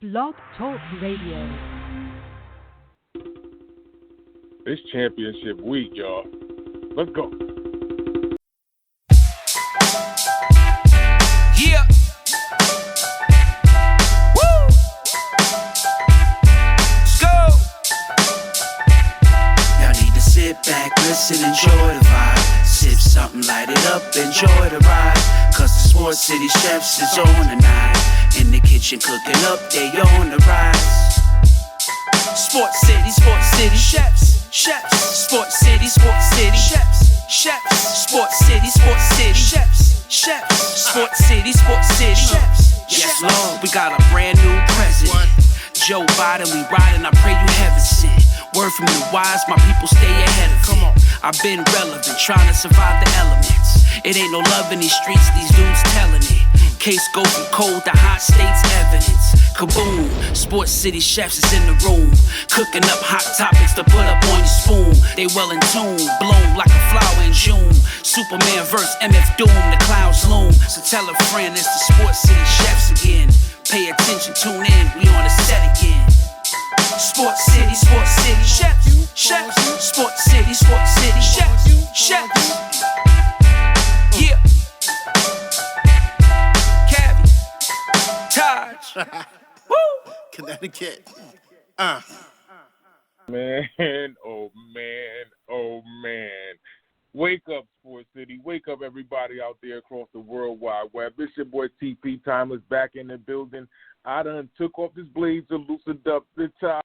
Blog Talk Radio. It's championship week, y'all. Let's go. Yeah. Woo. Let's go. Y'all need to sit back, listen, enjoy the vibe. Sip something, light it up, enjoy the ride. Cause the Sports City Chefs is on tonight. In the kitchen cooking up, they on the rise. Sports City Chefs. Chefs, Sports City, Chefs, Chefs, Sports City, Chefs, Chefs, Sports City, Chefs. Yes, Lord, we got a brand new president. Joe Biden, we riding, I pray you heaven sent. Word from the wise, my people stay ahead of it. Come on. I've been relevant, trying to survive the elements. It ain't no love in these streets, these dudes telling it. Case go from cold to hot, states evidence. Kaboom, Sports City Chefs is in the room. Cooking up hot topics to put up on your spoon. They well in tune, bloom like a flower in June. Superman verse MF Doom, the clouds loom. So tell a friend it's the Sports City Chefs again. Pay attention, tune in, we on the set again. Sports City Chefs, Chefs, Sports City Chefs, Chefs. Yeah. Cabby, Taj. Woo! Connecticut. Man, oh man. Wake up, Sports City. Wake up, everybody out there across the World Wide Web. It's your boy TP, Tymeless, back in the building. I done took off this blades and loosened up the tie.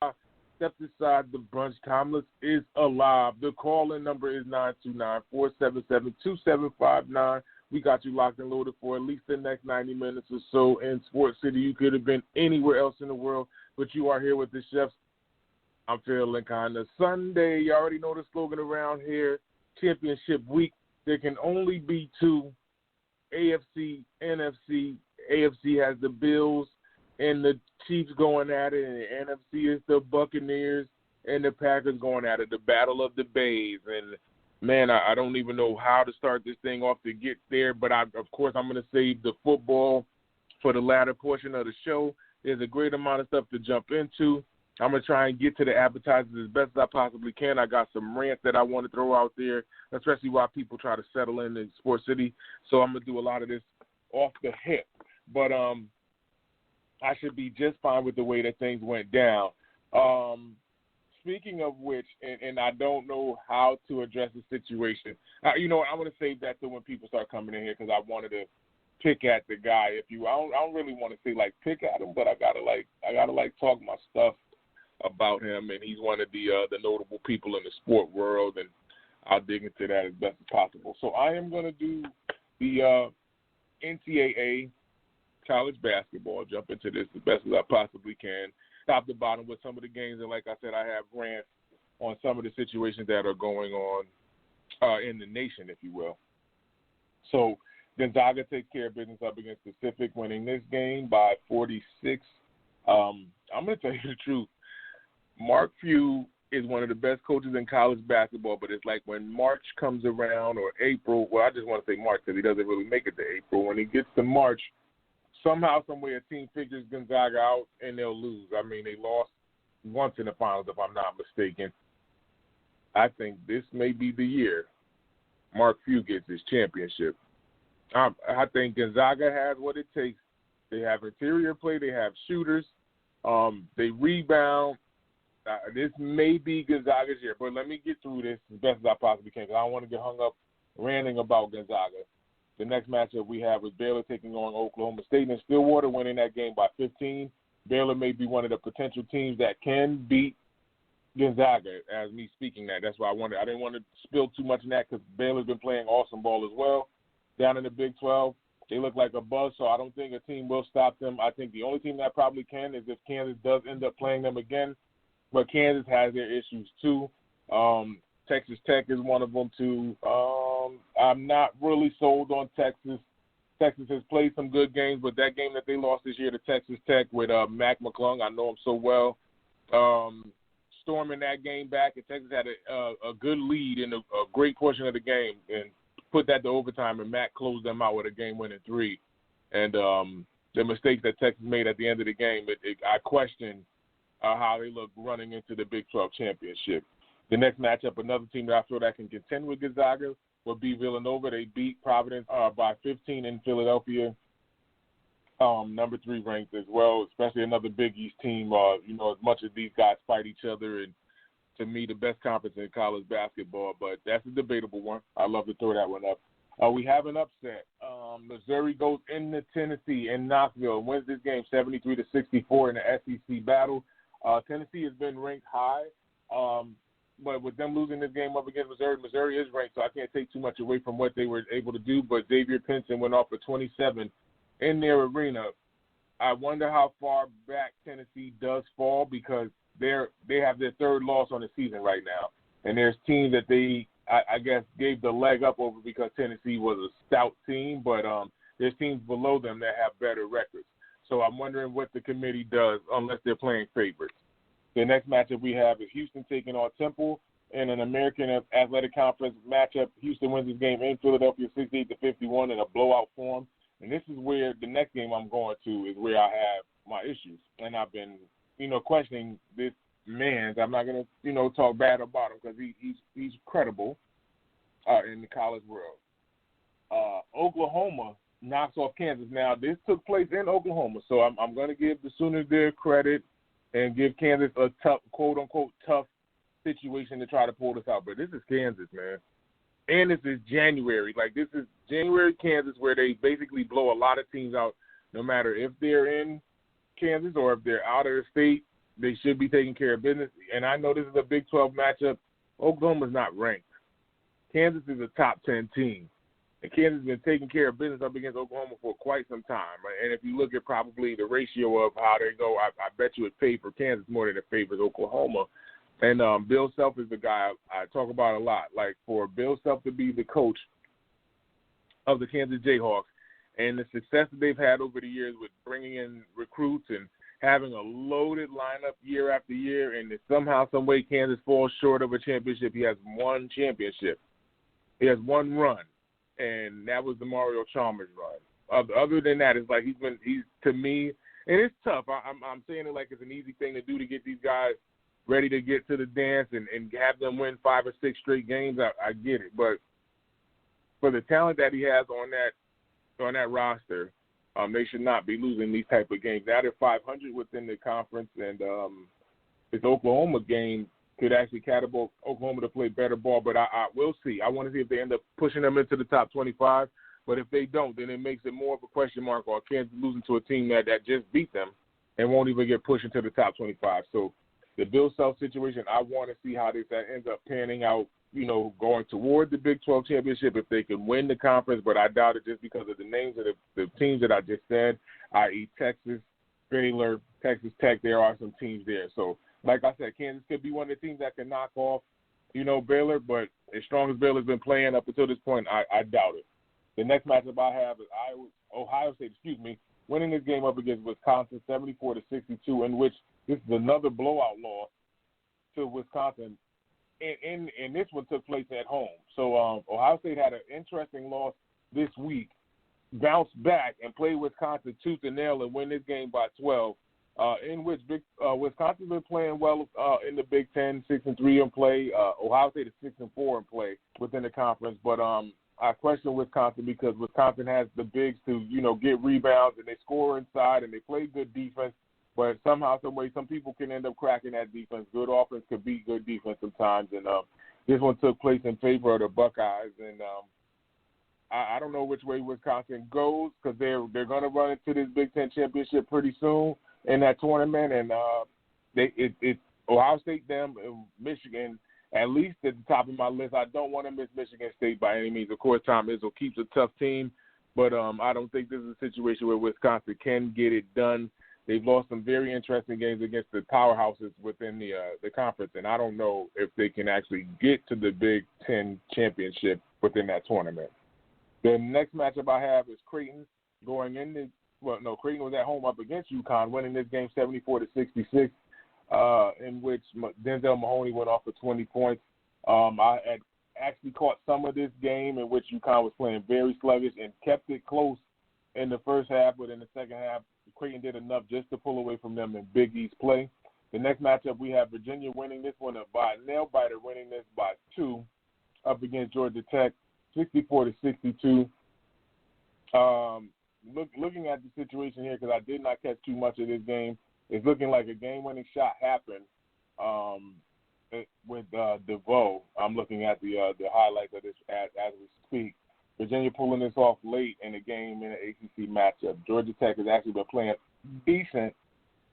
Stepped aside the brunch. Tymeless is alive. The call-in number is 929-477-2759. We got you locked and loaded for at least the next 90 minutes or so in Sports City. You could have been anywhere else in the world, but you are here with the chefs. I'm feeling kind of Sunday. You already know the slogan around here. Championship week. There can only be two. AFC, NFC. AFC has the Bills and the Chiefs going at it, and the NFC is the Buccaneers and the Packers going at it. The battle of the Bays. And man, I don't even know how to start this thing off to get there, but of course I'm going to save the football for the latter portion of the show. There's a great amount of stuff to jump into. I'm going to try and get to the appetizers as best as I possibly can. I got some rants that I want to throw out there, especially while people try to settle in Sports City. So I'm going to do a lot of this off the hip. But I should be just fine with the way that things went down. Speaking of which, and I don't know how to address the situation. You know what? I'm going to save that till when people start coming in here because I wanted to pick at the guy. I don't really want to say like pick at him, but I gotta talk my stuff about him, and he's one of the notable people in the sport world, and I'll dig into that as best as possible. So I am going to do the NCAA college basketball, jump into this as best as I possibly can, top to bottom with some of the games, and like I said, I have rants on some of the situations that are going on in the nation, if you will. So Gonzaga takes care of business up against Pacific, winning this game by 46. I'm going to tell you the truth. Mark Few is one of the best coaches in college basketball, but it's like when March comes around or April, well, I just want to say March because he doesn't really make it to April. When he gets to March, somehow, someway, a team figures Gonzaga out and they'll lose. I mean, they lost once in the finals, if I'm not mistaken. I think this may be the year Mark Few gets his championship. I think Gonzaga has what it takes. They have interior play. They have shooters. They rebound. This may be Gonzaga's year, but let me get through this as best as I possibly can because I don't want to get hung up ranting about Gonzaga. The next matchup we have is Baylor taking on Oklahoma State and Stillwater winning that game by 15. Baylor may be one of the potential teams that can beat Gonzaga as me speaking that. That's why I didn't want to spill too much in that because Baylor's been playing awesome ball as well. Down in the Big 12, they look like a buzz, so I don't think a team will stop them. I think the only team that probably can is if Kansas does end up playing them again. But Kansas has their issues too. Texas Tech is one of them too. I'm not really sold on Texas. Texas has played some good games, but that game that they lost this year to Texas Tech with Mac McClung, I know him so well. Storming that game back, and Texas had a good lead in a great portion of the game and put that to overtime, and Mac closed them out with a game-winning 3. And the mistakes that Texas made at the end of the game, I question how they look running into the Big 12 championship. The next matchup, another team that I feel that can contend with Gonzaga will be Villanova. They beat Providence by 15 in Philadelphia, number 3 ranked as well, especially another Big East team. As much as these guys fight each other, and to me, the best conference in college basketball, but that's a debatable one. I love to throw that one up. We have an upset. Missouri goes into Tennessee in Knoxville and wins this game 73-64 in the SEC battle. Tennessee has been ranked high, but with them losing this game up against Missouri is ranked, so I can't take too much away from what they were able to do. But Xavier Pinson went off for 27 in their arena. I wonder how far back Tennessee does fall, because they have their 3rd loss on the season right now, and there's teams that they, I guess, gave the leg up over because Tennessee was a stout team, but there's teams below them that have better records. So I'm wondering what the committee does unless they're playing favorites. The next matchup we have is Houston taking on Temple in an American Athletic Conference matchup. Houston wins this game in Philadelphia 68-51 in a blowout form. And this is where the next game I'm going to is where I have my issues. And I've been, questioning this man. I'm not going to, talk bad about him because he's credible in the college world. Oklahoma knocks off Kansas. Now, this took place in Oklahoma, so I'm going to give the Sooners their credit and give Kansas a tough, quote-unquote, tough situation to try to pull this out. But this is Kansas, man. And this is January. Like, this is January Kansas, where they basically blow a lot of teams out, no matter if they're in Kansas or if they're out of the state. They should be taking care of business. And I know this is a Big 12 matchup. Oklahoma's not ranked. Kansas is a top 10 team. And Kansas has been taking care of business up against Oklahoma for quite some time. Right? And if you look at probably the ratio of how they go, I bet you it paid for Kansas more than it favors Oklahoma. And Bill Self is the guy I talk about a lot. Like, for Bill Self to be the coach of the Kansas Jayhawks and the success that they've had over the years with bringing in recruits and having a loaded lineup year after year, and somehow, some way, Kansas falls short of a championship. He has one championship. He has one run, and that was the Mario Chalmers run. Other than that, it's like he's to me, and it's tough. I'm saying it like it's an easy thing to do to get these guys ready to get to the dance and have them win 5 or 6 straight games. I get it, but for the talent that he has on that roster, they should not be losing these type of games. Now they're 500 within the conference, and this Oklahoma game could actually catapult Oklahoma to play better ball. But I will see. I want to see if they end up pushing them into the top 25. But if they don't, then it makes it more of a question mark on Kansas losing to a team that just beat them and won't even get pushed into the top 25. So the Bill Self situation, I want to see how that ends up panning out, going toward the Big 12 championship if they can win the conference, but I doubt it just because of the names of the teams that I just said, i.e. Texas, Baylor, Texas Tech. There are some teams there. So, like I said, Kansas could be one of the teams that can knock off, Baylor, but as strong as Baylor's been playing up until this point, I doubt it. The next matchup I have is Ohio State, winning this game up against Wisconsin 74-62, in which this is another blowout loss to Wisconsin. And this one took place at home. So Ohio State had an interesting loss this week, bounced back and played Wisconsin tooth and nail and win this game by 12, in which Wisconsin's been playing well in the Big Ten, 6-3 in play. Ohio State is 6-4 in play within the conference. But I question Wisconsin because Wisconsin has the bigs to, get rebounds, and they score inside and they play good defense. But somehow, some way, some people can end up cracking that defense. Good offense could beat good defense sometimes. And this one took place in favor of the Buckeyes. And I don't know which way Wisconsin goes because they're going to run into this Big Ten championship pretty soon in that tournament. And it's Ohio State, them, and Michigan, at least at the top of my list. I don't want to miss Michigan State by any means. Of course, Tom Izzo keeps a tough team. But I don't think this is a situation where Wisconsin can get it done. They've lost some very interesting games against the powerhouses within the conference, and I don't know if they can actually get to the Big Ten championship within that tournament. The next matchup I have is Creighton Creighton was at home up against UConn, winning this game 74-66, in which Denzel Mahoney went off for 20 points. I had actually caught some of this game in which UConn was playing very sluggish and kept it close in the first half, but in the second half, Creighton did enough just to pull away from them in Big East play. The next matchup, we have Virginia winning this one by a nail-biter, winning this by 2 up against Georgia Tech, 64-62. Looking at the situation here, because I did not catch too much of this game, it's looking like a game-winning shot happened with DeVoe. I'm looking at the highlights of this as we speak. Virginia pulling this off late in the game in an ACC matchup. Georgia Tech has actually been playing decent,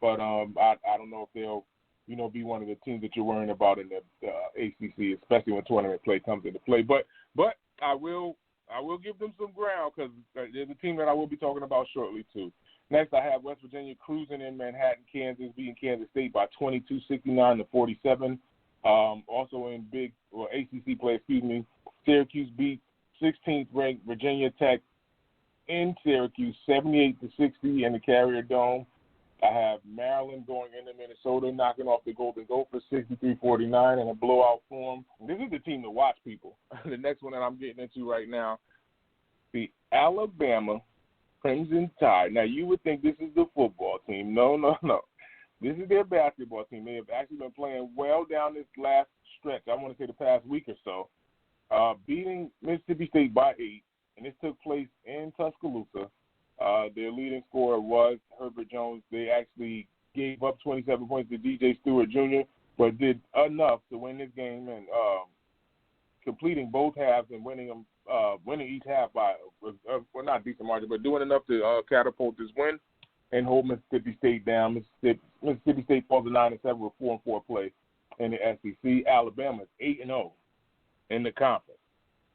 but I don't know if they'll, be one of the teams that you're worrying about in the ACC, especially when tournament play comes into play. But I will give them some ground because there's a team that I will be talking about shortly too. Next, I have West Virginia cruising in Manhattan, Kansas, beating Kansas State by 22, 69-47. Also in ACC play, Syracuse beat 16th ranked Virginia Tech in Syracuse, 78-60 in the Carrier Dome. I have Maryland going into Minnesota, knocking off the Golden Gophers 63-49 in a blowout form. This is the team to watch, people. The next one that I'm getting into right now, the Alabama Crimson Tide. Now, you would think this is the football team. No. This is their basketball team. They have actually been playing well down this last stretch, I want to say the past week or so, beating Mississippi State by 8, and this took place in Tuscaloosa. Their leading scorer was Herbert Jones. They actually gave up 27 points to DJ Stewart Jr., but did enough to win this game and completing both halves and winning each half by, not a decent margin, but doing enough to catapult this win and hold Mississippi State down. Mississippi State falls to 9-7 with 4-4 play in the SEC. Alabama is 8-0 in the conference.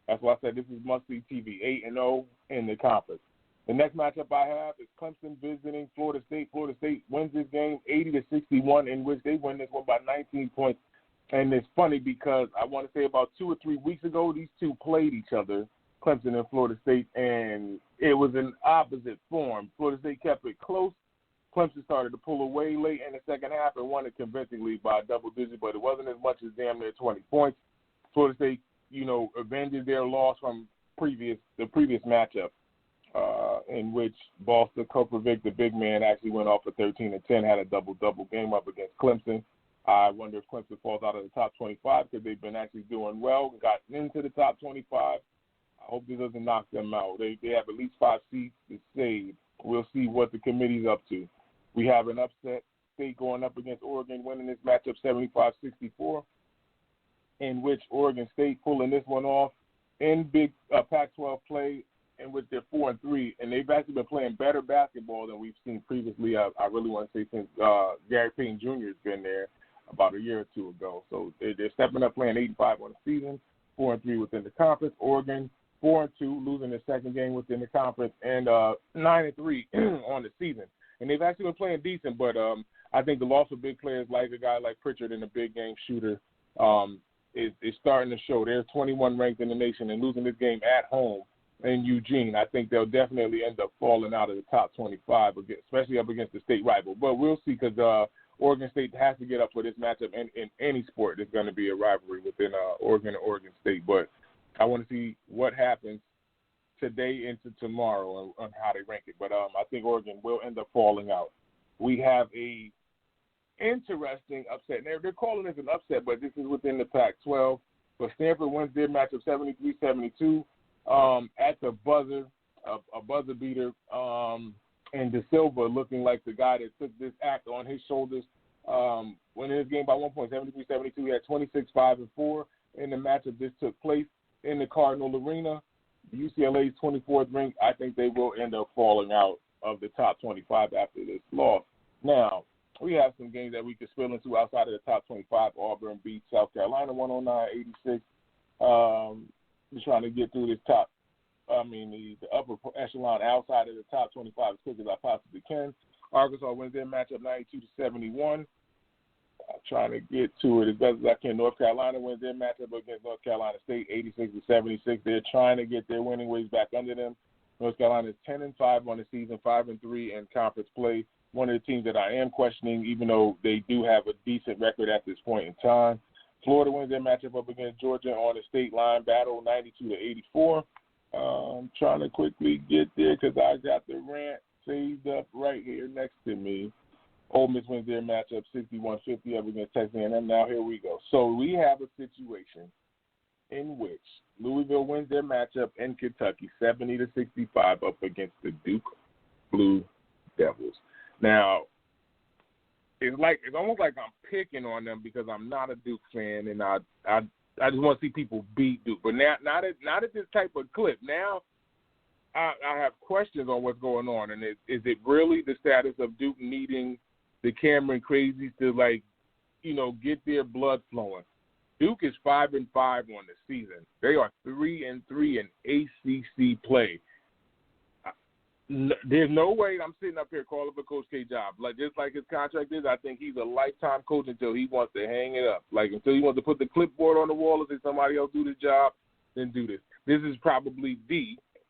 That's why I said this is must-see TV, 8-0 in the conference. The next matchup I have is Clemson visiting Florida State. Florida State wins this game 80-61, in which they win this one by 19 points. And it's funny because I want to say about 2 or 3 weeks ago, these two played each other, Clemson and Florida State, and it was an opposite form. Florida State kept it close. Clemson started to pull away late in the second half and won it convincingly by double digits, but it wasn't as much as damn near 20 points. Florida State, avenged their loss from the previous matchup, in which Boston Koprovic, the big man, actually went off for 13 and 10, had a double-double game up against Clemson. I wonder if Clemson falls out of the top 25 because they've been actually doing well, got into the top 25. I hope this doesn't knock them out. They have at least 5 seats to save. We'll see what the committee's up to. We have an upset State going up against Oregon, winning this matchup 75-64, in which Oregon State pulling this one off in big Pac-12 play, in which they're 4-3, and they've actually been playing better basketball than we've seen previously. I really want to say since Gary Payton Jr. has been there about a year or two ago. So they're stepping up, playing 85 on the season, 4-3 within the conference. Oregon 4-2, losing their second game within the conference, and 9-3 on the season. And they've actually been playing decent, but I think the loss of big players like a guy like Pritchard and a big game shooter is starting to show. They're 21 ranked in the nation, and losing this game at home in Eugene, I think they'll definitely end up falling out of the top 25, especially up against the state rival. But we'll see, because Oregon State has to get up for this matchup. In any sport, there's going to be a rivalry within Oregon and Oregon State. But I want to see what happens today into tomorrow on how they rank it. But I think Oregon will end up falling out. We have a interesting upset. They're calling this an upset, but this is within the Pac-12. But Stanford wins their matchup 73-72 at the buzzer, a buzzer beater, and De Silva looking like the guy that took this act on his shoulders. Winning his game by 1 point, 73-72. He had 26, 5, and 4 in the matchup. This took place in the Cardinal Arena. UCLA's 24th ranked. I think they will end up falling out of the top 25 after this loss. Now, we have some games that we could spill into outside of the top 25. Auburn beat South Carolina 109-86. Just trying to get through this the upper echelon outside of the top 25 as quick as I possibly can. Arkansas wins their matchup 92-71. I'm trying to get to it as best as I can. North Carolina wins their matchup against North Carolina State 86-76. They're trying to get their winning ways back under them. North Carolina is 10-5 on the season, 5-3 in conference play. One of the teams that I am questioning, even though they do have a decent record at this point in time. Florida wins their matchup up against Georgia on the state line battle, 92-84. I'm trying to quickly get there because I got the rant saved up right here next to me. Ole Miss wins their matchup 61-50 up against Texas A&M. Now here we go. So we have a situation in which Louisville wins their matchup in Kentucky 70-65 up against the Duke Blue Devils. Now, it's almost like I'm picking on them because I'm not a Duke fan, and I just want to see people beat Duke. But now, not at this type of clip. Now, I have questions on what's going on, and is it really the status of Duke needing the Cameron Crazies to get their blood flowing? Duke is 5-5 on the season. They are 3-3 in ACC play. There's no way I'm sitting up here calling for Coach K job. Just like his contract is, I think he's a lifetime coach until he wants to hang it up. Until he wants to put the clipboard on the wall and say somebody else do the job, then do this. This is probably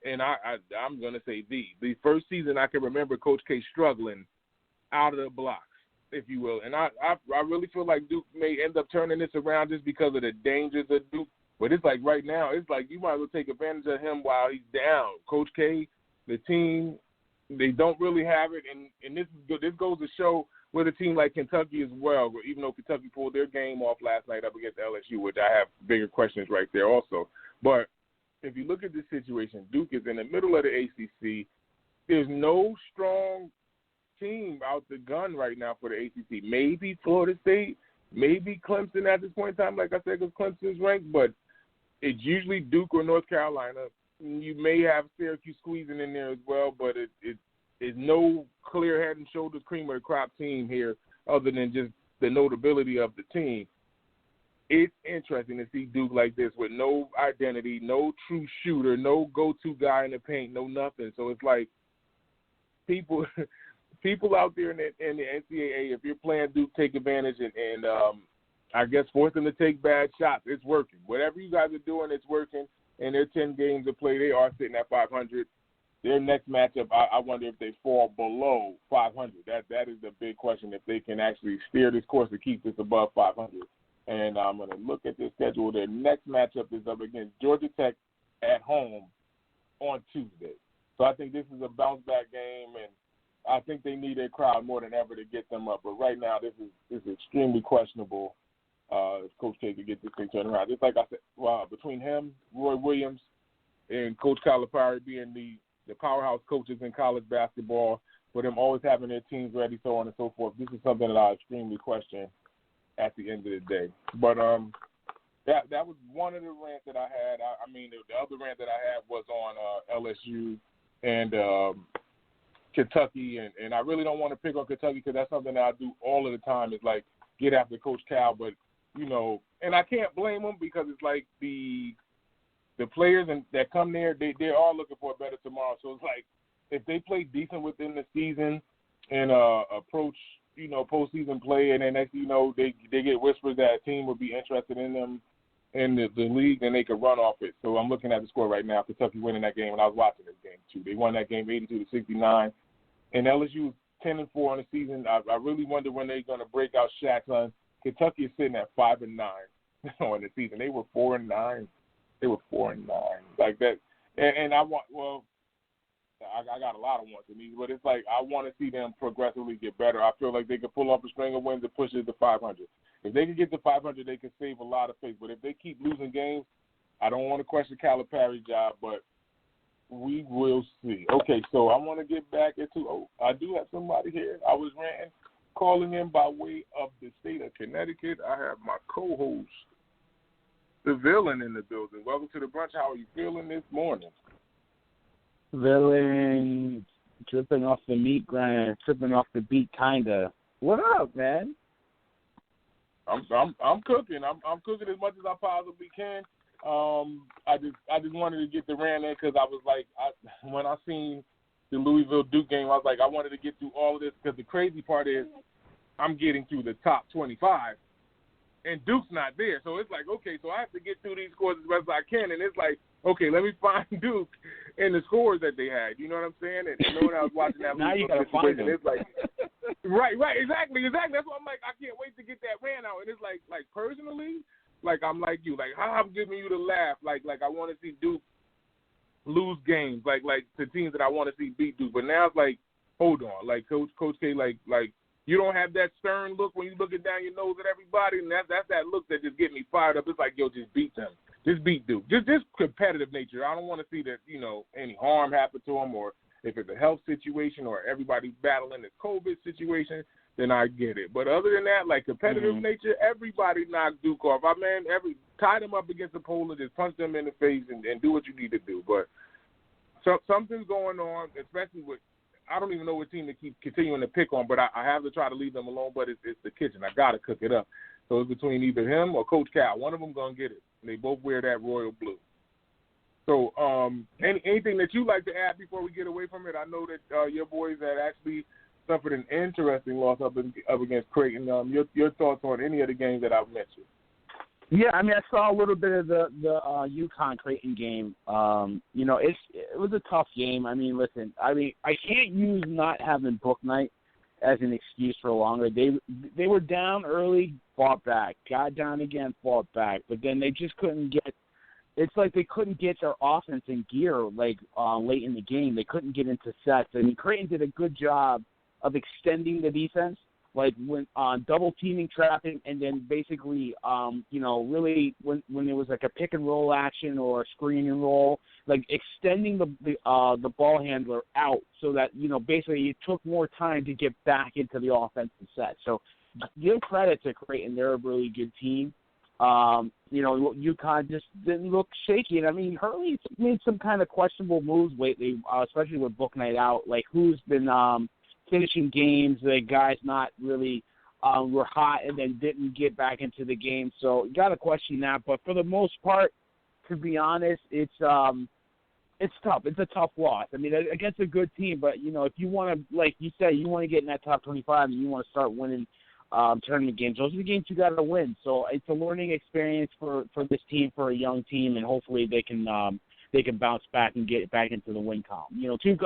I'm going to say the first season I can remember Coach K struggling out of the blocks, if you will. And I really feel like Duke may end up turning this around just because of the dangers of Duke. But it's like right now, it's like you might as well take advantage of him while he's down. Coach K, the team, they don't really have it. And this goes to show with a team like Kentucky as well, even though Kentucky pulled their game off last night up against LSU, which I have bigger questions right there also. But if you look at this situation, Duke is in the middle of the ACC. There's no strong team out the gun right now for the ACC. Maybe Florida State, maybe Clemson at this point in time, like I said, because Clemson's ranked, but it's usually Duke or North Carolina. You may have Syracuse squeezing in there as well, but it's no clear head and shoulders cream of the crop team here other than just the notability of the team. It's interesting to see Duke like this with no identity, no true shooter, no go-to guy in the paint, no nothing. So it's like people out there in the NCAA, if you're playing Duke, take advantage and I guess force them to take bad shots. It's working. Whatever you guys are doing, it's working. And their 10 games to play, they are sitting at 500. Their next matchup, I wonder if they fall below 500. That is the big question, if they can actually steer this course to keep this above 500. And I'm going to look at their schedule. Their next matchup is up against Georgia Tech at home on Tuesday. So I think this is a bounce-back game, and I think they need a crowd more than ever to get them up. But right now, this is extremely questionable if Coach K could get this thing turned around. Just like I said, between him, Roy Williams, and Coach Calipari being the powerhouse coaches in college basketball, for them always having their teams ready, so on and so forth, this is something that I extremely question at the end of the day. But that was one of the rants that I had. The other rant that I had was on LSU and Kentucky, and I really don't want to pick on Kentucky because that's something that I do all of the time, is like get after Coach Cal, but and I can't blame them because it's like the players that come there, they're all looking for a better tomorrow. So it's like if they play decent within the season and approach postseason play, and then next thing you know, they get whispers that a team would be interested in them in the league, and they could run off it. So I'm looking at the score right now. Kentucky winning that game, and I was watching this game too. They won that game 82-69, and LSU is 10-4 on the season. I really wonder when they're going to break out Shaq's son. Kentucky is sitting at 5-9 on the season. They were 4-9. Like that, and I got a lot of wants in these, but it's like I want to see them progressively get better. I feel like they could pull off a string of wins and push it to 500. If they can get to 500, they can save a lot of face. But if they keep losing games, I don't want to question Calipari's job, but we will see. Okay, so I want to get back into. I do have somebody here. I was ranting, calling in by way of the state of Connecticut. I have my co-host, the villain, in the building. Welcome to the brunch. How are you feeling this morning? Villain, dripping off the meat grind, tripping off the beat, kinda. What up, man? I'm cooking. I'm cooking as much as I possibly can. I just wanted to get the rant in because I was like, when I seen the Louisville Duke game, I was like, I wanted to get through all of this because the crazy part is I'm getting through the top 25, and Duke's not there. So it's like, okay, so I have to get through these scores as best as I can, and it's like, okay, let me find Duke and the scores that they had. You know what I'm saying? And when I was watching that, now you gotta find them. It's like, right, exactly. That's why I'm like, I can't wait to get that rant out. And it's like personally, like I'm like you, like how I'm giving you the laugh, like I want to see Duke lose games, like the teams that I want to see beat Duke. But now it's like, hold on, like Coach K, like you don't have that stern look when you looking down your nose at everybody, and that's that look that just get me fired up. It's like, yo, just beat them, just beat Duke, just competitive nature. I don't want to see that any harm happen to them, or if it's a health situation or everybody battling this COVID situation, then I get it. But other than that, like competitive nature, everybody knocked Duke off. Tie them up against the pole and just punch them in the face and do what you need to do. But something's going on, especially with, I don't even know what team to keep continuing to pick on, but I have to try to leave them alone. But it's the kitchen. I got to cook it up. So it's between either him or Coach Cal. One of them going to get it. And they both wear that royal blue. So anything that you like to add before we get away from it? I know that your boys had actually suffered an interesting loss up against Creighton. Your thoughts on any of the games that I've mentioned? Yeah, I mean, I saw a little bit of the UConn Creighton game. It was a tough game. I mean, listen, I can't use not having book night as an excuse for longer. They were down early, fought back, got down again, fought back, but then they just couldn't get. It's like they couldn't get their offense in gear late in the game. They couldn't get into sets. I mean, Creighton did a good job of extending the defense, like when double teaming traffic, and then basically, really when there was like a pick and roll action or a screen and roll, like extending the ball handler out so that basically it took more time to get back into the offensive set. So give credit to Creighton; they're a really good team. UConn just didn't look shaky. And I mean, Hurley's made some kind of questionable moves lately, especially with book night out. Like who's been finishing games, the guys not really were hot and then didn't get back into the game. So you got to question that. But for the most part, to be honest, it's tough. It's a tough loss. I mean, against a good team, but if you want to, like you said, you want to get in that top 25 and you want to start winning tournament games. Those are the games you got to win. So it's a learning experience for this team, for a young team, and hopefully they can bounce back and get back into the win column. Two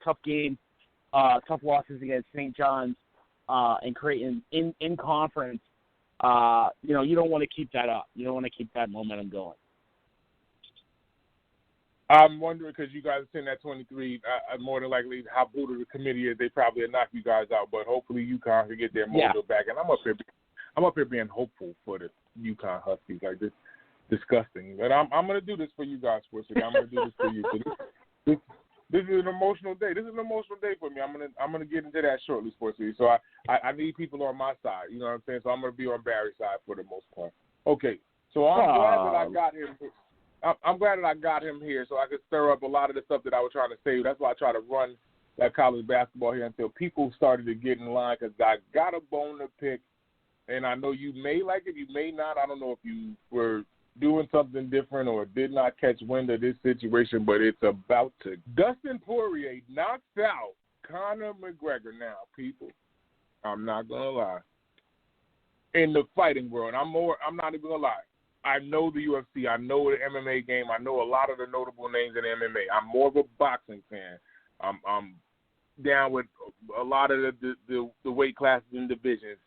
tough games. Tough losses against St. John's and Creighton in conference. You don't want to keep that up. You don't want to keep that momentum going. I'm wondering, because you guys are sitting at 23, more than likely how brutal the committee is, they probably will knock you guys out. But hopefully UConn can get their mojo back. And I'm up here being hopeful for the UConn Huskies. Like, this disgusting. But I'm going to do this for you guys, Sports City. I'm going to do this for you. So this is an emotional day. This is an emotional day for me. I'm gonna get into that shortly, Sports City. So I need people on my side. You know what I'm saying? So I'm gonna be on Barry's side for the most part. Okay. So I'm glad that I got him. I'm glad that I got him here so I could stir up a lot of the stuff that I was trying to say. That's why I try to run that college basketball here until people started to get in line, because I got a bone to pick, and I know you may like it, you may not. I don't know if you were doing something different or did not catch wind of this situation, but it's about to. Dustin Poirier knocks out Conor McGregor now, people. I'm not going to lie. In the fighting world, I'm not even going to lie. I know the UFC. I know the MMA game. I know a lot of the notable names in MMA. I'm more of a boxing fan. I'm down with a lot of the weight classes and divisions.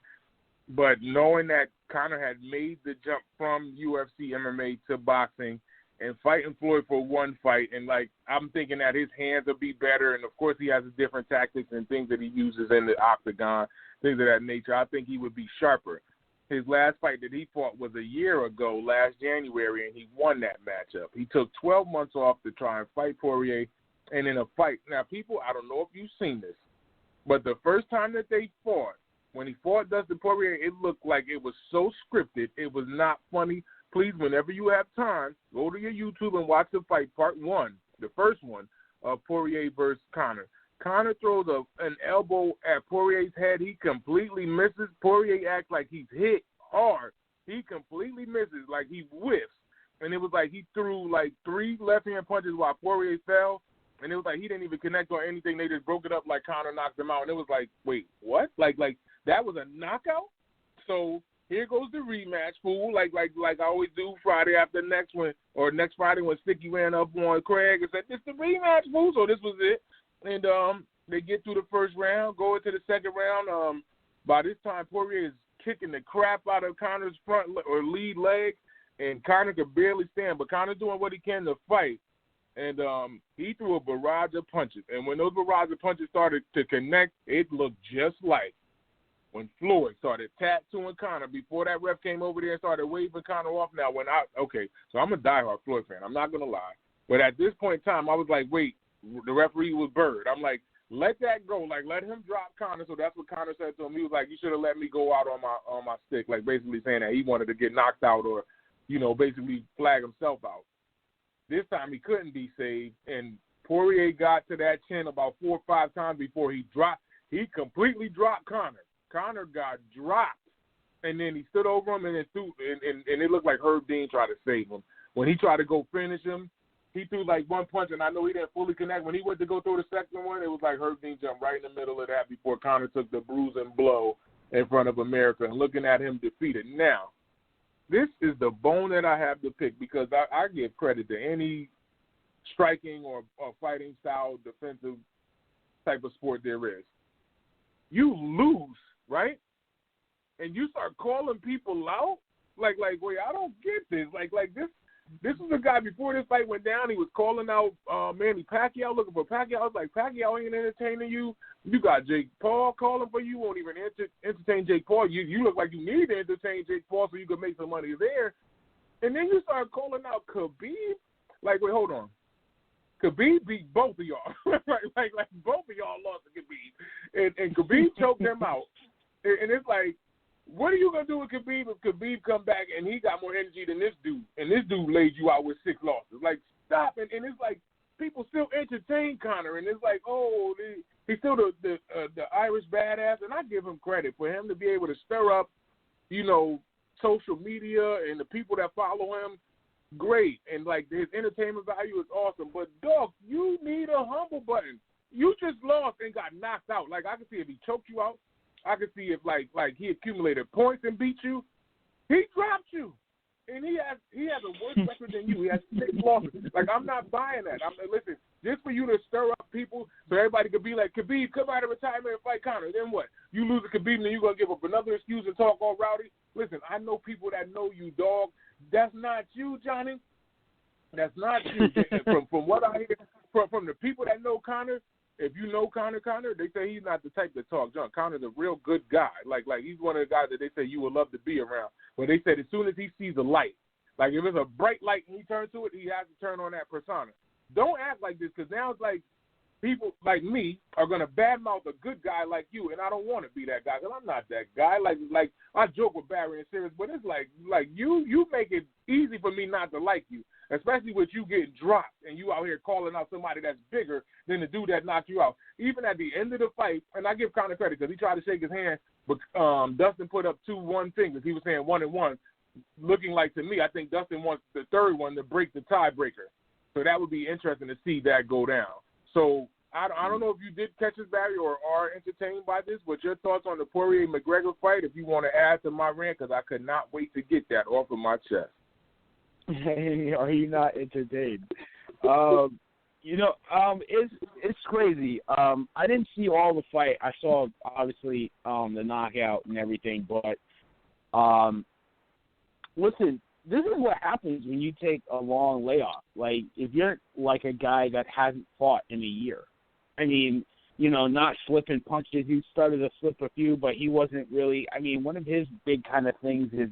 But knowing that Conor had made the jump from UFC MMA to boxing and fighting Floyd for one fight, and I'm thinking that his hands will be better, and of course he has different tactics and things that he uses in the Octagon, things of that nature. I think he would be sharper. His last fight that he fought was a year ago, last January, and he won that matchup. He took 12 months off to try and fight Poirier, and in a fight. Now, people, I don't know if you've seen this, but the first time that they fought, when he fought Dustin Poirier, it looked like it was so scripted. It was not funny. Please, whenever you have time, go to your YouTube and watch the fight, part one, the first one, of Poirier versus Conor. Conor throws an elbow at Poirier's head. He completely misses. Poirier acts like he's hit hard. He completely misses, like he whiffs. And it was like he threw 3 left-hand punches while Poirier fell. And it was like he didn't even connect on anything. They just broke it up like Conor knocked him out. And it was like, wait, what? Like that was a knockout? So here goes the rematch, fool. Like I always do Friday after next one, or next Friday when Sticky ran up on Craig and said, this the rematch, fool. So this was it. And they get through the first round, go into the second round. By this time, Poirier is kicking the crap out of Conor's front or lead leg, and Conor could barely stand. But Conor's doing what he can to fight. And he threw a barrage of punches. And when those barrage of punches started to connect, it looked just like when Floyd started tattooing Conor before that ref came over there and started waving Conor off. Now, so I'm a diehard Floyd fan. I'm not going to lie. But at this point in time, I was like, wait, the referee was Bird. I'm like, let that go. Like, let him drop Conor. So that's what Conor said to him. He was like, you should have let me go out on my stick, like basically saying that he wanted to get knocked out or, basically flag himself out. This time he couldn't be saved, and Poirier got to that chin about 4 or 5 times before he dropped. He completely dropped Conor. Conor got dropped, and then he stood over him and then threw, and it looked like Herb Dean tried to save him. When he tried to go finish him, he threw like one punch, and I know he didn't fully connect. When he went to go throw the second one, it was like Herb Dean jumped right in the middle of that before Conor took the bruising blow in front of America and looking at him defeated. Now, this is the bone that I have to pick because I give credit to any striking or fighting style defensive type of sport there is. You lose, right? And you start calling people out? Like, wait, I don't get this. Like this was a guy before this fight went down. He was calling out Manny Pacquiao, looking for Pacquiao. I was like, Pacquiao ain't entertaining you. You got Jake Paul calling for you. Won't even entertain Jake Paul. You look like you need to entertain Jake Paul so you can make some money there. And then you start calling out Khabib. Like, wait, hold on. Khabib beat both of y'all. like both of y'all lost to Khabib. And Khabib choked them out. And it's like, what are you going to do with Khabib if Khabib come back and he got more energy than this dude? And this dude laid you out with 6 losses. Like, stop. And it's like people still entertain Conor. And it's like, oh, he's still the Irish badass. And I give him credit for him to be able to stir up, social media and the people that follow him. Great. And, like, his entertainment value is awesome. But, dog, you need a humble button. You just lost and got knocked out. Like, I can see if he choked you out. I can see if like he accumulated points and beat you. He dropped you, and he has a worse record than you. He has 6 losses. Like, I'm not buying that. Listen, just for you to stir up people so everybody could be like, Khabib, come out of retirement and fight Conor. Then what? You lose to Khabib, and then you're gonna give up another excuse and talk all rowdy. Listen, I know people that know you, dog. That's not you, Johnny. That's not you. from what I hear from the people that know Conor. If you know Conor, they say he's not the type to talk junk. Conor's a real good guy. Like he's one of the guys that they say you would love to be around. But they said as soon as he sees a light, like if it's a bright light and he turns to it, he has to turn on that persona. Don't act like this because now it's like people like me are going to badmouth a good guy like you, and I don't want to be that guy because I'm not that guy. Like I joke with Barry and Sirius, but it's like you make it easy for me not to like you. Especially with you getting dropped and you out here calling out somebody that's bigger than the dude that knocked you out. Even at the end of the fight, and I give Conor credit because he tried to shake his hand, but Dustin put up 2 1 fingers. He was saying 1 and 1, looking like to me, I think Dustin wants the third one to break the tiebreaker. So that would be interesting to see that go down. So I don't know if you did catch this, Barry, or are entertained by this, but your thoughts on the Poirier-McGregor fight, if you want to add to my rant, because I could not wait to get that off of my chest. Hey, are you not entertained? It's crazy. I didn't see all the fight. I saw obviously the knockout and everything, but listen, this is what happens when you take a long layoff. Like if you're like a guy that hasn't fought in a year. I mean, not slipping punches. He started to slip a few, but he wasn't really. I mean, one of his big kind of things is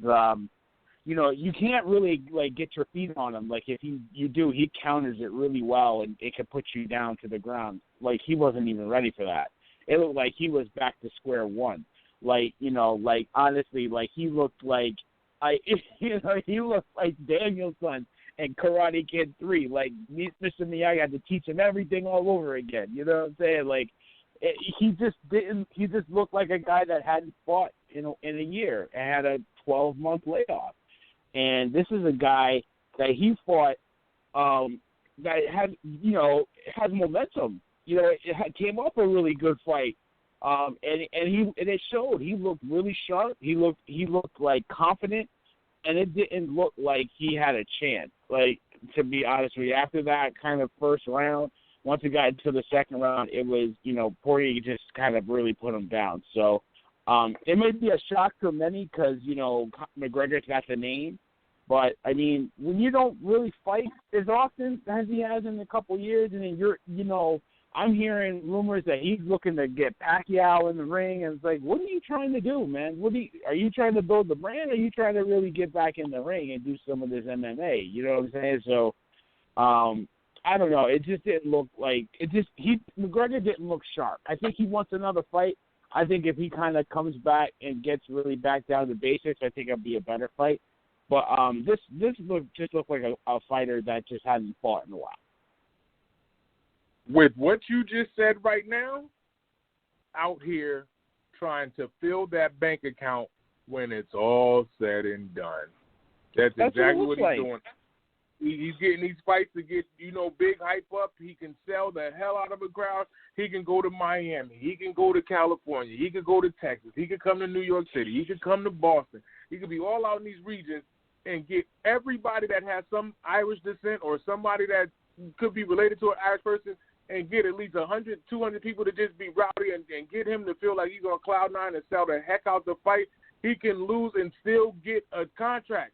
you can't really, like, get your feet on him. Like, if you do, he counters it really well, and it can put you down to the ground. Like, he wasn't even ready for that. It looked like he was back to square one. Like, honestly, like, he looked like, he looked like Danielson and Karate Kid 3. Like, Mr. Miyagi had to teach him everything all over again. You know what I'm saying? Like, he just looked like a guy that hadn't fought in a year and had a 12-month layoff. And this is a guy that he fought that has momentum. It came off a really good fight, and it showed. He looked really sharp. He looked like confident, and it didn't look like he had a chance. Like, to be honest with you, after that kind of first round, once it got into the second round, it was Poirier just kind of really put him down. So. It may be a shock to many because, McGregor's got the name, But, I mean, when you don't really fight as often as he has in a couple of years, and then I'm hearing rumors that he's looking to get Pacquiao in the ring, and it's like, what are you trying to do, man? Are you trying to build the brand, or are you trying to really get back in the ring and do some of this MMA? You know what I'm saying? So, I don't know. It just didn't look like McGregor didn't look sharp. I think he wants another fight. I think if he kind of comes back and gets really back down to basics, I think it'll be a better fight. But this looked like a fighter that just hasn't fought in a while. With what you just said right now, out here trying to fill that bank account when it's all said and done. That's exactly what he's doing. He's getting these fights to get, big hype up. He can sell the hell out of a crowd. He can go to Miami. He can go to California. He can go to Texas. He can come to New York City. He can come to Boston. He could be all out in these regions and get everybody that has some Irish descent or somebody that could be related to an Irish person and get at least 100, 200 people to just be rowdy and get him to feel like he's on cloud nine and sell the heck out the fight. He can lose and still get a contract.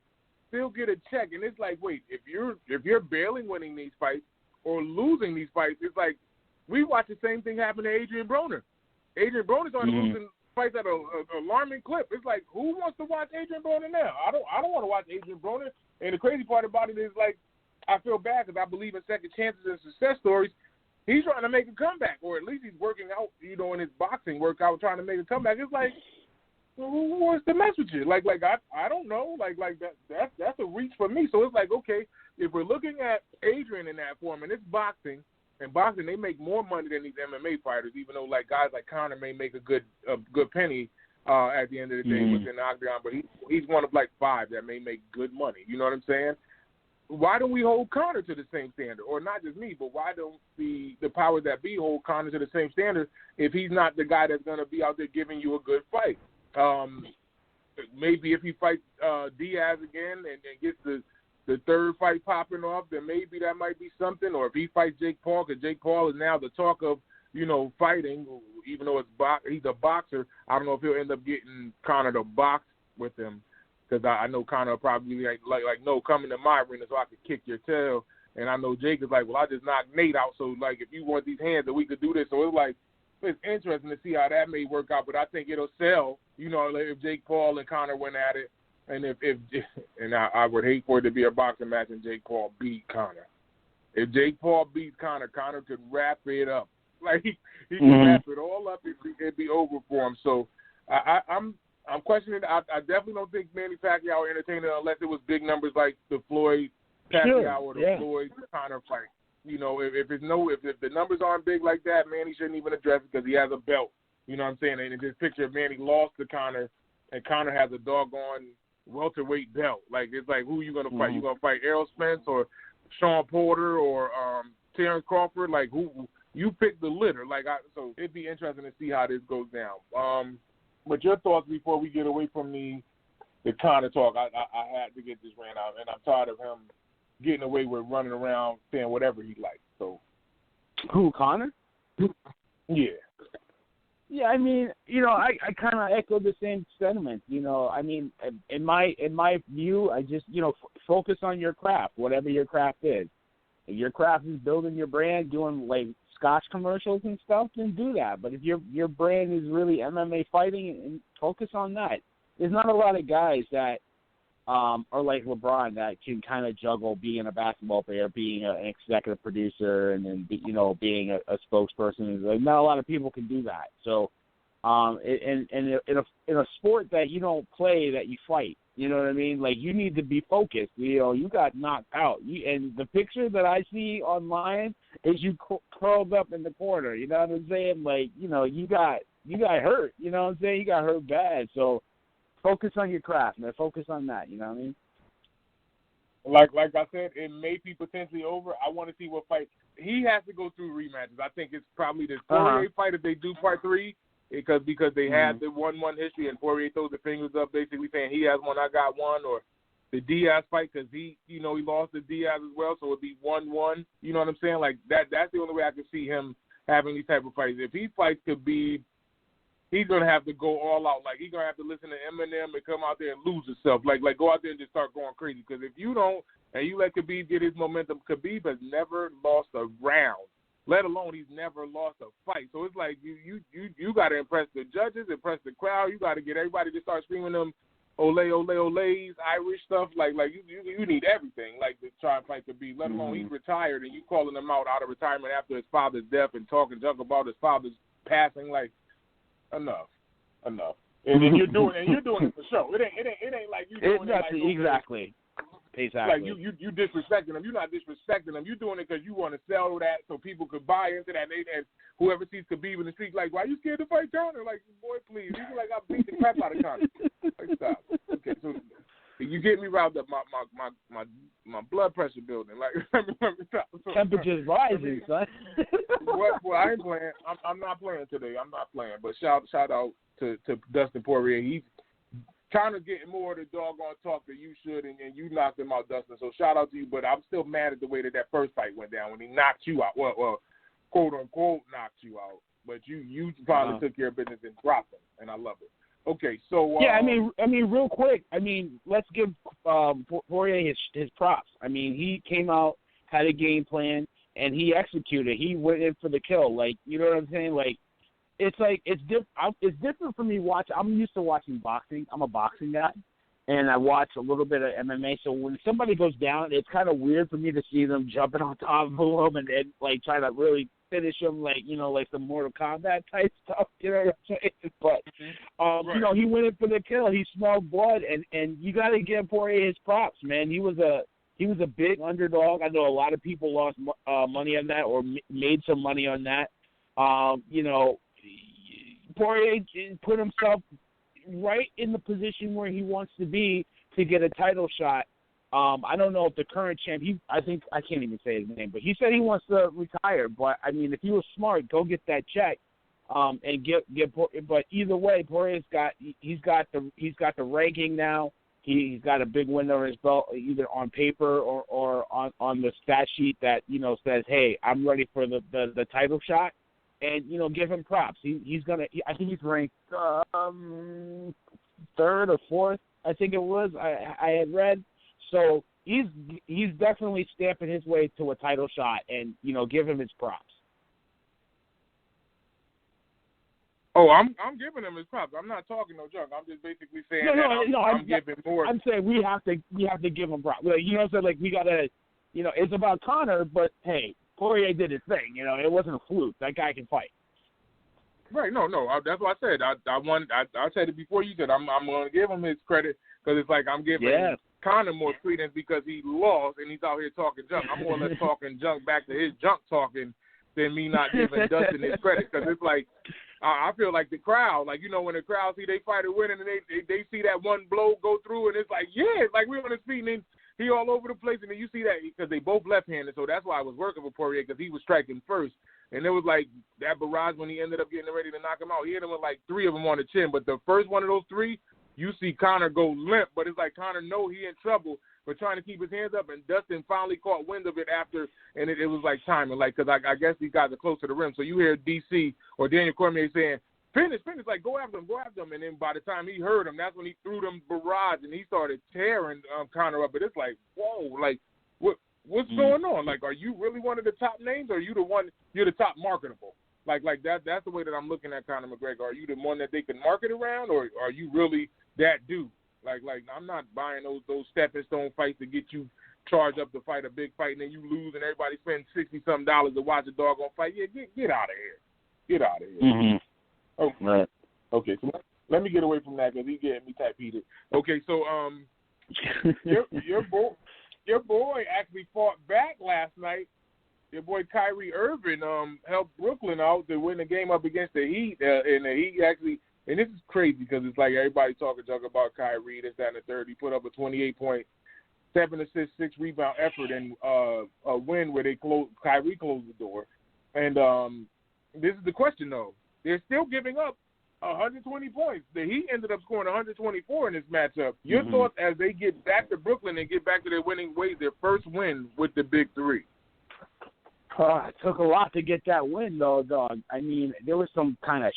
Still get a check, and it's like, wait, if you're barely winning these fights or losing these fights, it's like we watch the same thing happen to Adrian Broner. Adrian Broner started losing fights at an alarming clip. It's like, who wants to watch Adrian Broner now? I don't want to watch Adrian Broner. And the crazy part about it is, like, I feel bad because I believe in second chances and success stories. He's trying to make a comeback, or at least he's working out, in his boxing workout, trying to make a comeback. It's like, who wants to mess with you? Like I don't know. Like that's a reach for me. So it's like, okay, if we're looking at Adrian in that form, and it's boxing, and boxing they make more money than these MMA fighters, even though like guys like Conor may make a good penny at the end of the day within the Octagon, but he's one of like 5 that may make good money. You know what I'm saying? Why don't we hold Conor to the same standard? Or not just me, but why don't the powers that be hold Conor to the same standard if he's not the guy that's going to be out there giving you a good fight? Maybe if he fights Diaz again and gets the third fight popping off, then maybe that might be something. Or if he fights Jake Paul, because Jake Paul is now the talk of, fighting, even though he's a boxer. I don't know if he'll end up getting Conor to box with him, because I know Conor will probably be like, no, come into my arena so I can kick your tail. And I know Jake is like, well, I just knocked Nate out, so, like, if you want these hands, then we could do this. So it's like, it's interesting to see how that may work out, but I think it'll sell, if Jake Paul and Conor went at it, and and I would hate for it to be a boxing match and Jake Paul beat Conor. If Jake Paul beats Conor, Conor could wrap it up. Like, he can wrap it all up, it'd be over for him. So I'm questioning. I definitely don't think Manny Pacquiao will entertain it unless it was big numbers like the Floyd Pacquiao or the Floyd Conor fight. If the numbers aren't big like that, Manny shouldn't even address it because he has a belt. You know what I'm saying? And this picture of Manny lost to Conor, and Conor has a doggone welterweight belt. Like, it's like, who are you going to fight? You going to fight Errol Spence or Sean Porter or Terrence Crawford? Like, who? You pick the litter. So it'd be interesting to see how this goes down. But your thoughts before we get away from the Conor talk. I had to get this ran out, and I'm tired of him getting away with running around saying whatever he likes. So, who, Conor? Yeah. Yeah, I mean, I kind of echo the same sentiment. I mean, in my view, I just, focus on your craft, whatever your craft is. If your craft is building your brand, doing like Scotch commercials and stuff, then do that. But if your brand is really MMA fighting, and focus on that. There's not a lot of guys that are like LeBron that can kind of juggle being a basketball player, being an executive producer, and then being a spokesperson. Like, not a lot of people can do that. So, in a sport that you don't play, that you fight, you know what I mean? Like, you need to be focused. You got knocked out. And the picture that I see online is you curled up in the corner. You know what I'm saying? Like, you got hurt. You know what I'm saying? You got hurt bad. So, focus on your craft, man. Focus on that. You know what I mean? Like I said, it may be potentially over. I want to see what fight. He has to go through rematches. I think it's probably the Poirier fight if they do part 3, because they had the 1-1 history, and Poirier throws the fingers up basically saying he has one, I got one, or the Diaz fight because he lost to Diaz as well, so it'd be 1-1. You know what I'm saying? Like that's the only way I could see him having these type of fights. If he fights Khabib, he's gonna have to go all out. Like he's gonna have to listen to Eminem and come out there and lose himself. Like go out there and just start going crazy. Because if you don't and you let Khabib get his momentum, Khabib has never lost a round. Let alone he's never lost a fight. So it's like you got to impress the judges, impress the crowd. You got to get everybody to start screaming them ole, ole, ole's, Irish stuff. Like you need everything like to try and fight Khabib. Let alone he's retired and you calling him out of retirement after his father's death and talking junk about his father's passing. Like enough. And you're doing it for show. It ain't like you doing it like exactly. Like you disrespecting them. You're not disrespecting them. You're doing it because you want to sell that so people could buy into that. And whoever sees Khabib in the street, like, why you scared to fight Conor? Like, boy, please. You be like, I beat the crap out of Conor. Like, stop. Okay, so you get me riled up. My blood pressure building. Like, let me stop. Temperature's rising, son. Well, I ain't playing. I'm not playing today. I'm not playing. But shout out to Dustin Poirier. He's Conor getting more of the doggone talk than you should, and you knocked him out, Dustin. So shout out to you, but I'm still mad at the way that first fight went down when he knocked you out. Well, quote unquote knocked you out, but you finally took care of business and dropped him, and I love it. Okay, so yeah, I mean, real quick, let's give Poirier his props. I mean, he came out, had a game plan, and he executed. He went in for the kill. Like, you know what I'm saying? Like. It's different for me watching. I'm used to watching boxing. I'm a boxing guy, and I watch a little bit of MMA. So when somebody goes down, it's kind of weird for me to see them jumping on top of them and like try to really finish them, like like some Mortal Kombat type stuff. You know what I'm saying? But he went in for the kill. He smelled blood, and you got to give Poirier his props, man. He was a big underdog. I know a lot of people lost money on that or made some money on that. Poirier put himself right in the position where he wants to be to get a title shot. I don't know if the current champ, I can't even say his name, but he said he wants to retire. But I mean, if he was smart, go get that check, and get. But either way, Poirier's got the ranking now. He's got a big win under his belt, either on paper or on the stat sheet that says, hey, I'm ready for the title shot. And, give him props. I think he's ranked third or fourth, I think it was, I had read. So he's definitely stamping his way to a title shot and, give him his props. Oh, I'm giving him his props. I'm not talking no junk. I'm just basically saying I'm giving more. I'm saying we have to give him props. So like we got to, it's about Conor, but hey, Poirier did his thing, It wasn't a fluke. That guy can fight. Right? No. That's what I said. I said it before you said. I'm going to give him his credit because it's like I'm giving Conor more credence because he lost and he's out here talking junk. I'm more or less talking junk back to his junk talking than me not giving Dustin his credit because it's like I feel like the crowd, like when the crowd see they fighter winning and they see that one blow go through and it's like it's like we're on his feet and then he all over the place, and then you see that because they both left-handed, so that's why I was working for Poirier because he was striking first. And it was like that barrage when he ended up getting ready to knock him out. He hit him with like three of them on the chin, but the first one of those three, you see Conor go limp, but it's like Conor know he in trouble for trying to keep his hands up, and Dustin finally caught wind of it after, and it was like timing, like because I guess these guys are close to the rim. So you hear DC or Daniel Cormier saying, finish, like go after him. And then by the time he heard him, that's when he threw them barrage and he started tearing Conor up. But it's like, whoa, like what's going on? Like, are you really one of the top names, or are you you're the top marketable? Like that's the way that I'm looking at Conor McGregor. Are you the one that they can market around, or are you really that dude? Like I'm not buying those stepping stone fights to get you charged up to fight a big fight and then you lose and everybody spends $60-something to watch a doggone fight. Yeah, get out of here. Get out of here. Mm-hmm. Oh, right. Okay, so let me get away from that because he's getting me type heated. Okay, so your boy actually fought back last night. Your boy Kyrie Irving helped Brooklyn out to win the game up against the Heat, and the Heat actually. And this is crazy because it's like everybody talking junk about Kyrie, this, that, and the third. He put up a 28-point, 7 assist, 6 rebound effort, and a win where Kyrie closed the door. And this is the question though. They're still giving up 120 points. The Heat ended up scoring 124 in this matchup. Your thoughts as they get back to Brooklyn and get back to their winning ways, their first win with the Big Three? It took a lot to get that win, though, dog. I mean, there was some kind of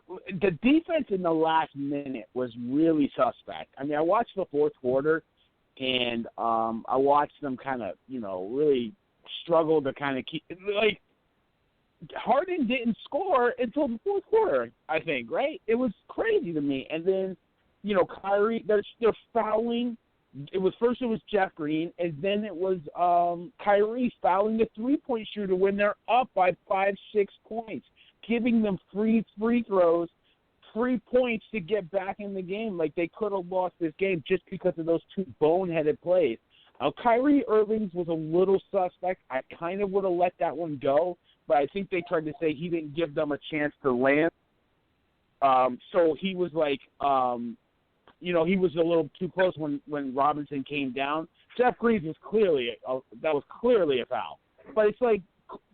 the defense in the last minute was really suspect. I mean, I watched the fourth quarter, and I watched them kind of, really struggle to kind of keep like. Harden didn't score until the fourth quarter, I think, right? It was crazy to me. And then, Kyrie, they're fouling. It was Jeff Green, and then it was Kyrie fouling the three-point shooter when they're up by 5-6 points, giving them free throws, 3 points to get back in the game. Like, they could have lost this game just because of those two boneheaded plays. Kyrie Irving's was a little suspect. I kind of would have let that one go. But I think they tried to say he didn't give them a chance to land. So he was like, he was a little too close when Robinson came down. Jeff Green was clearly a foul. But it's like,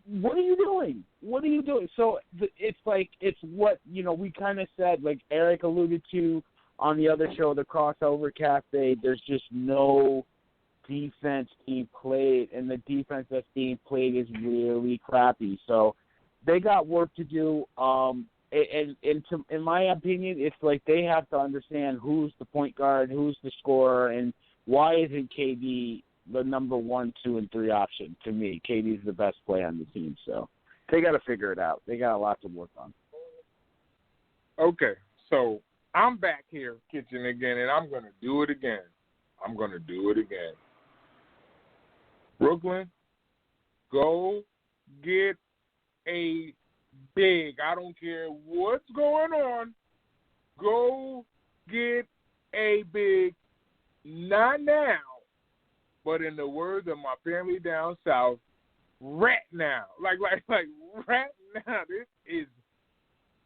what are you doing? What are you doing? So it's like, it's what, we kind of said, like Eric alluded to on the other show, the Crossover Cafe, there's just no defense being played, and the defense that's being played is really crappy. So they got work to do. In my opinion, it's like they have to understand who's the point guard, who's the scorer, and why isn't KD the number 1, 2, and 3 option to me? KD's the best player on the team, so they got to figure it out. They got a lot to work on. Okay, so I'm back here, Kitchen, again, and I'm going to do it again. Brooklyn, go get a big. I don't care what's going on. Go get a big. Not now, but in the words of my family down south, right now. Like right now. This is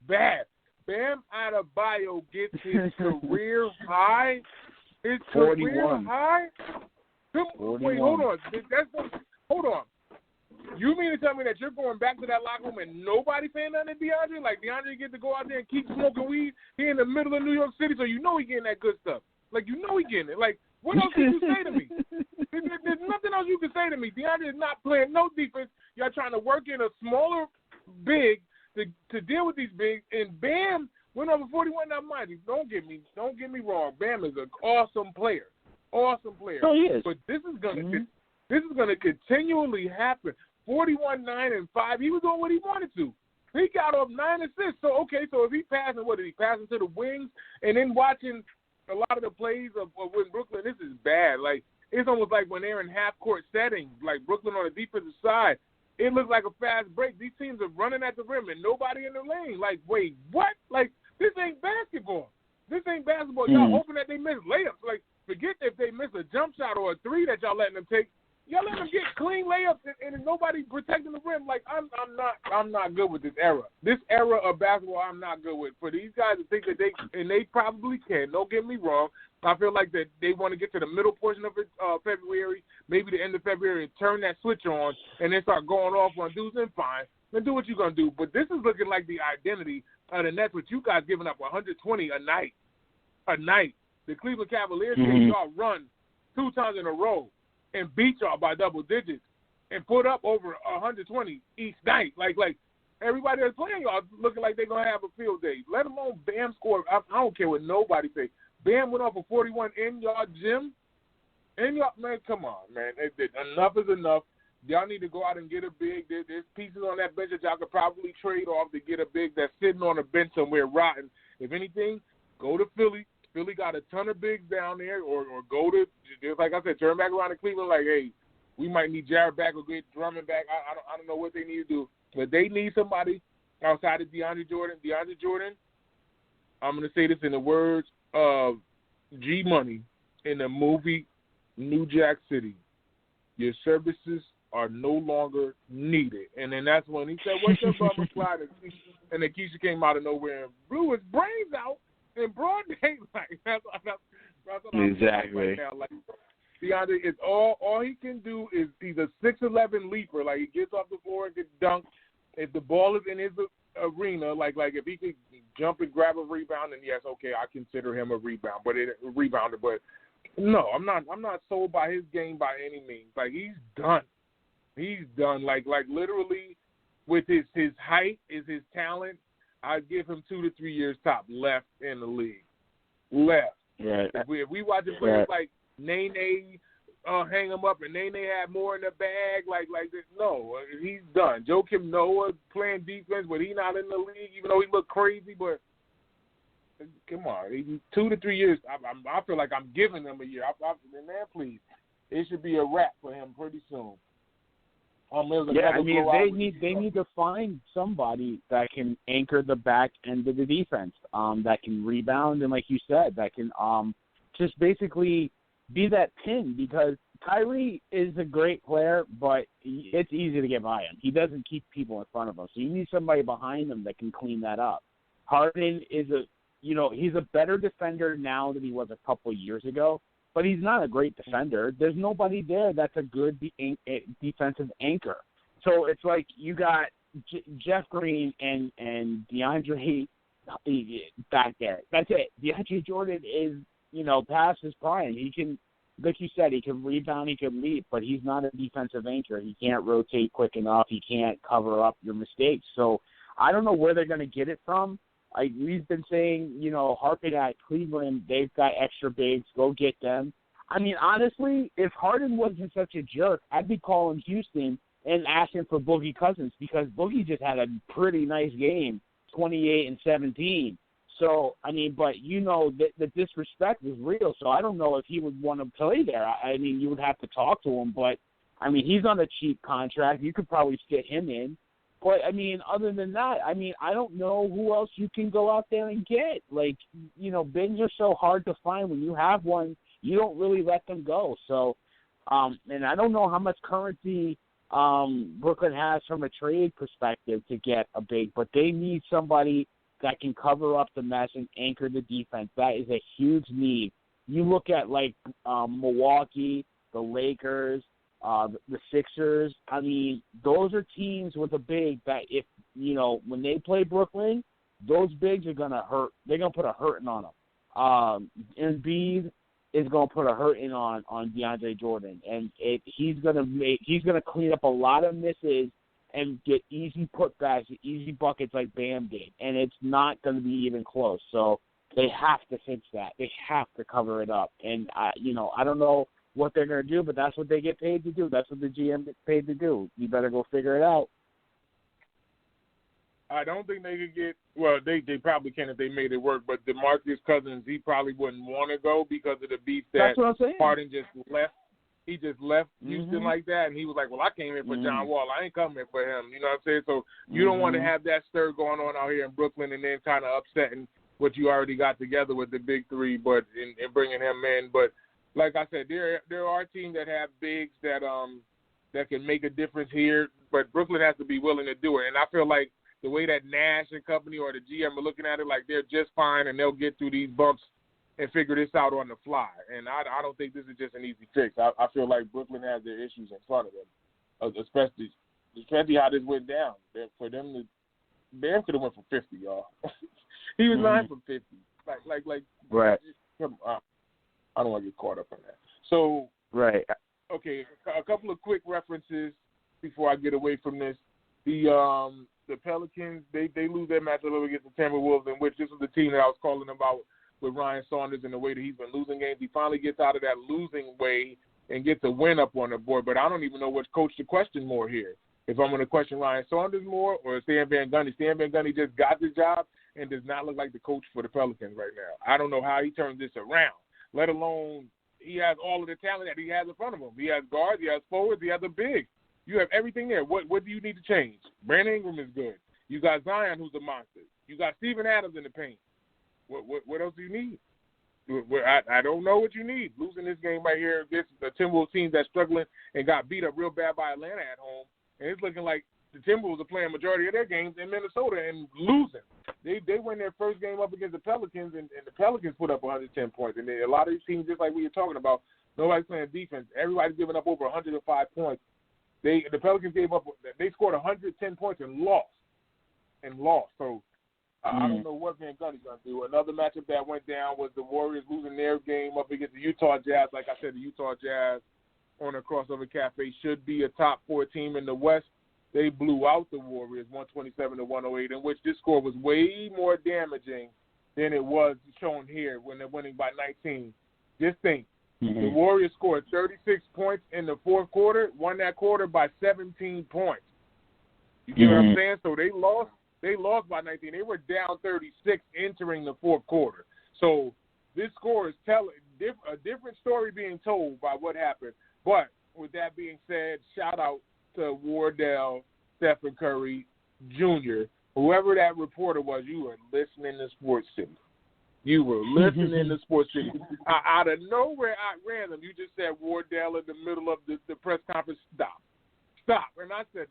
bad. Bam Adebayo gets his career high. His 41. Career high. Wait, hold on. Hold on. You mean to tell me that you're going back to that locker room and nobody saying nothing to DeAndre? Like, DeAndre get to go out there and keep smoking weed here in the middle of New York City, so you know he getting that good stuff. Like, you know he getting it. Like, what else can you say to me? There's nothing else you can say to me. DeAndre is not playing no defense. Y'all trying to work in a smaller big to deal with these bigs, and Bam went over 41. Now, mind you, don't get me wrong. Bam is an awesome player. Awesome player. So he is. But this is gonna continually happen. 41, 9, and 5. He was doing what he wanted to. He got off 9 assists. So if he passing, what did he passing to the wings? And then watching a lot of the plays of when Brooklyn, this is bad. Like, it's almost like when they're in half court settings, like Brooklyn on the defensive side. It looks like a fast break. These teams are running at the rim and nobody in the lane. Like, wait, what? Like, this ain't basketball. Y'all hoping that they miss layups. Like, forget if they miss a jump shot or a three that y'all letting them take. Y'all letting them get clean layups and nobody protecting the rim. Like, I'm not good with this era. This era of basketball, I'm not good with. For these guys to think that they probably can. Don't get me wrong. I feel like that they want to get to the middle portion of February, maybe the end of February, and turn that switch on and then start going off on dudes. And fine, then do what you're gonna do. But this is looking like the identity of the Nets, with you guys giving up 120 a night. The Cleveland Cavaliers gave y'all run 2 times in a row and beat y'all by double digits and put up over 120 each night. Like everybody that's playing y'all looking like they're going to have a field day. Let alone Bam score. I don't care what nobody say. Bam went off for 41 in y'all gym. Man, come on, man. Enough is enough. Y'all need to go out and get a big. There's pieces on that bench that y'all could probably trade off to get a big that's sitting on a bench somewhere rotten. If anything, go to Philly. Philly got a ton of bigs down there, or go to, just like I said, turn back around to Cleveland. Like, hey, we might need Jared back or get Drummond back. I don't know what they need to do, but they need somebody outside of DeAndre Jordan. DeAndre Jordan, I'm going to say this in the words of G Money in the movie New Jack City. Your services are no longer needed. And then that's when he said, what's up, Bubba Slide? And then Keisha came out of nowhere and blew his brains out in broad daylight. That's what exactly. I'm saying right now. Like, DeAndre, it's all he can do is he's a 6'11" leaper. Like, he gets off the floor and gets dunked. If the ball is in his arena, like if he could jump and grab a rebound, then yes, okay, I consider him a rebounder. But no, I'm not sold by his game by any means. Like, he's done. He's done. Like literally, with his height is his talent. I'd give him 2 to 3 years top left in the league. Left. Right. If we watching players like Nene hang him up and Nene had more in the bag, like this, no, he's done. Joakim Noah playing defense, but he not in the league, even though he look crazy. But come on, 2 to 3 years. I feel like I'm giving him a year. Man, please, it should be a wrap for him pretty soon. They need to find somebody that can anchor the back end of the defense, that can rebound, and like you said, that can just basically be that pin, because Kyrie is a great player, but it's easy to get by him. He doesn't keep people in front of him, so you need somebody behind him that can clean that up. Harden is he's a better defender now than he was a couple of years ago, but he's not a great defender. There's nobody there that's a good defensive anchor. So it's like you got Jeff Green and DeAndre back there. That's it. DeAndre Jordan is, past his prime. He can, like you said, he can rebound, he can leap, but he's not a defensive anchor. He can't rotate quick enough. He can't cover up your mistakes. So I don't know where they're going to get it from. We've been saying, harping at Cleveland, they've got extra bigs, go get them. I mean, honestly, if Harden wasn't such a jerk, I'd be calling Houston and asking for Boogie Cousins, because Boogie just had a pretty nice game, 28 and 17. So, I mean, but the disrespect is real, so I don't know if he would want to play there. I mean, you would have to talk to him, but, I mean, he's on a cheap contract. You could probably fit him in. But, I mean, other than that, I mean, I don't know who else you can go out there and get. Like, bigs are so hard to find. When you have one, you don't really let them go. So, and I don't know how much currency Brooklyn has from a trade perspective to get a big, but they need somebody that can cover up the mess and anchor the defense. That is a huge need. You look at, like, Milwaukee, the Lakers, the Sixers. I mean, those are teams with a big that if, when they play Brooklyn, those bigs are going to hurt. They're going to put a hurting on them. Embiid is going to put a hurting on DeAndre Jordan, and he's going to clean up a lot of misses and get easy putbacks, easy buckets like Bam did, and it's not going to be even close. So they have to fix that. They have to cover it up. And I don't know what they're going to do, but that's what they get paid to do. That's what the GM gets paid to do. You better go figure it out. I don't think they could get – well, they probably can if they made it work, but DeMarcus Cousins, he probably wouldn't want to go because of the beef that Harden just left. He just left Houston like that, and he was like, well, I came here for John Wall. I ain't coming for him. You know what I'm saying? So you don't want to have that stir going on out here in Brooklyn and then kind of upsetting what you already got together with the big three, but in bringing him in. But like I said, there are teams that have bigs that can make a difference here, but Brooklyn has to be willing to do it. And I feel like the way that Nash and company or the GM are looking at it, like they're just fine and they'll get through these bumps and figure this out on the fly. And I don't think this is just an easy fix. I feel like Brooklyn has their issues in front of them, especially how this went down. For them to – Bam could have went for 50, y'all. He was 9 for 50. Like right. I don't want to get caught up in that. So, right. Okay, a couple of quick references before I get away from this. The Pelicans, they lose their match a little against the Timberwolves, in which this was the team that I was calling about with Ryan Saunders and the way that he's been losing games. He finally gets out of that losing way and gets a win up on the board. But I don't even know which coach to question more here. If I'm going to question Ryan Saunders more or Stan Van Gundy. Stan Van Gundy just got the job and does not look like the coach for the Pelicans right now. I don't know how he turns this around, let alone he has all of the talent that he has in front of him. He has guards, he has forwards, he has a big. You have everything there. What do you need to change? Brandon Ingram is good. You got Zion, who's a monster. You got Steven Adams in the paint. What else do you need? I don't know what you need. Losing this game right here against the Timberwolves team that's struggling and got beat up real bad by Atlanta at home, and it's looking like the Timberwolves are playing majority of their games in Minnesota and losing. They win their first game up against the Pelicans, and the Pelicans put up 110 points. And a lot of these teams, just like we were talking about, nobody's playing defense. Everybody's giving up over 105 points. The Pelicans they scored 110 points and lost. So I don't know what Van Gundy's going to do. Another matchup that went down was the Warriors losing their game up against the Utah Jazz. Like I said, the Utah Jazz on a crossover cafe should be a top 4 team in the West. they blew out the Warriors 127-108, in which this score was way more damaging than it was shown here when they're winning by 19. Just think, the Warriors scored 36 points in the fourth quarter, won that quarter by 17 points. You get what I'm saying? So they lost by 19. They were down 36 entering the fourth quarter. So this score is telling a different story being told by what happened. But with that being said, shout out to Wardell, Stephen Curry, Jr., whoever that reporter was. You were listening to Sports City. You were listening to Sports City. Out of nowhere, at random, you just said Wardell in the middle of the press conference. Stop. And I said,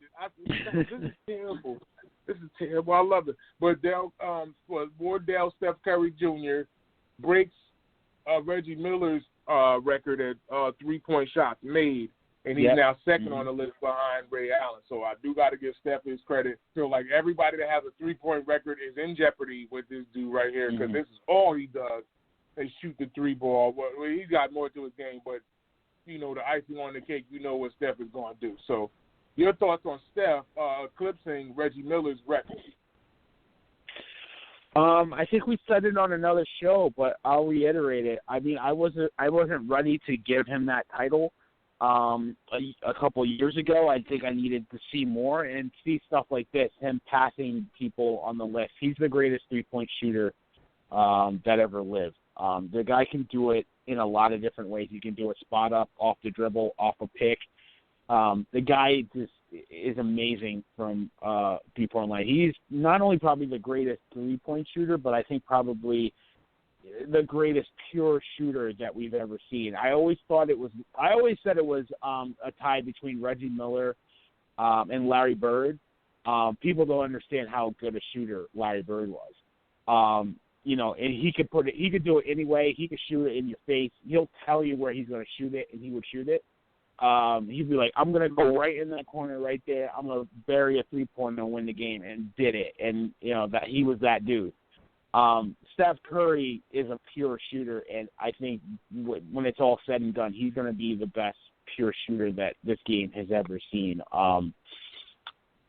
this is terrible. This is terrible. I love it. But Wardell, Steph Curry Jr. breaks Reggie Miller's record at 3-point shots made, and he's now second on the list behind Ray Allen. So I do got to give Steph his credit. Feel like everybody that has a 3-point record is in jeopardy with this dude right here, because this is all he does. They shoot the 3 ball. Well, he's got more to his game, but, you know, the icing on the cake, you know what Steph is going to do. So your thoughts on Steph eclipsing Reggie Miller's record? I think we said it on another show, but I'll reiterate it. I mean, I wasn't ready to give him that title a couple of years ago. I think I needed to see more and see stuff like this, him passing people on the list. He's the greatest 3-point shooter that ever lived. The guy can do it in a lot of different ways. He can do it spot up, off the dribble, off a pick. The guy just is amazing from three-point line. He's not only probably the greatest 3-point shooter, but I think probably the greatest pure shooter that we've ever seen. I always said it was a tie between Reggie Miller and Larry Bird. People don't understand how good a shooter Larry Bird was. You know, and he could do it anyway. He could shoot it in your face. He'll tell you where he's going to shoot it, and he would shoot it. He'd be like, I'm going to go right in that corner right there. I'm going to bury a 3-pointer and win the game, and did it. And, you know, that he was that dude. Steph Curry is a pure shooter, and I think when it's all said and done, he's going to be the best pure shooter that this game has ever seen.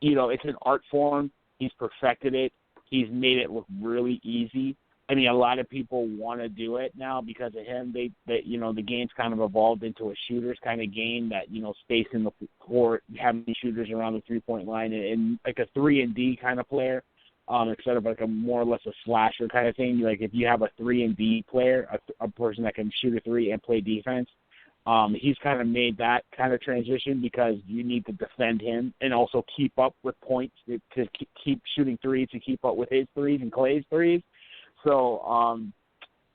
You know, it's an art form. He's perfected it. He's made it look really easy. I mean, a lot of people want to do it now because of him. You know, the game's kind of evolved into a shooter's kind of game that, you know, spacing the court, having shooters around the 3-point line, and like a 3-and-D kind of player instead of like a more or less a slasher kind of thing. Like if you have a 3-and-D player, a person that can shoot a 3 and play defense, he's kind of made that kind of transition because you need to defend him and also keep up with points to keep shooting 3s to keep up with his 3s and Clay's 3s. So,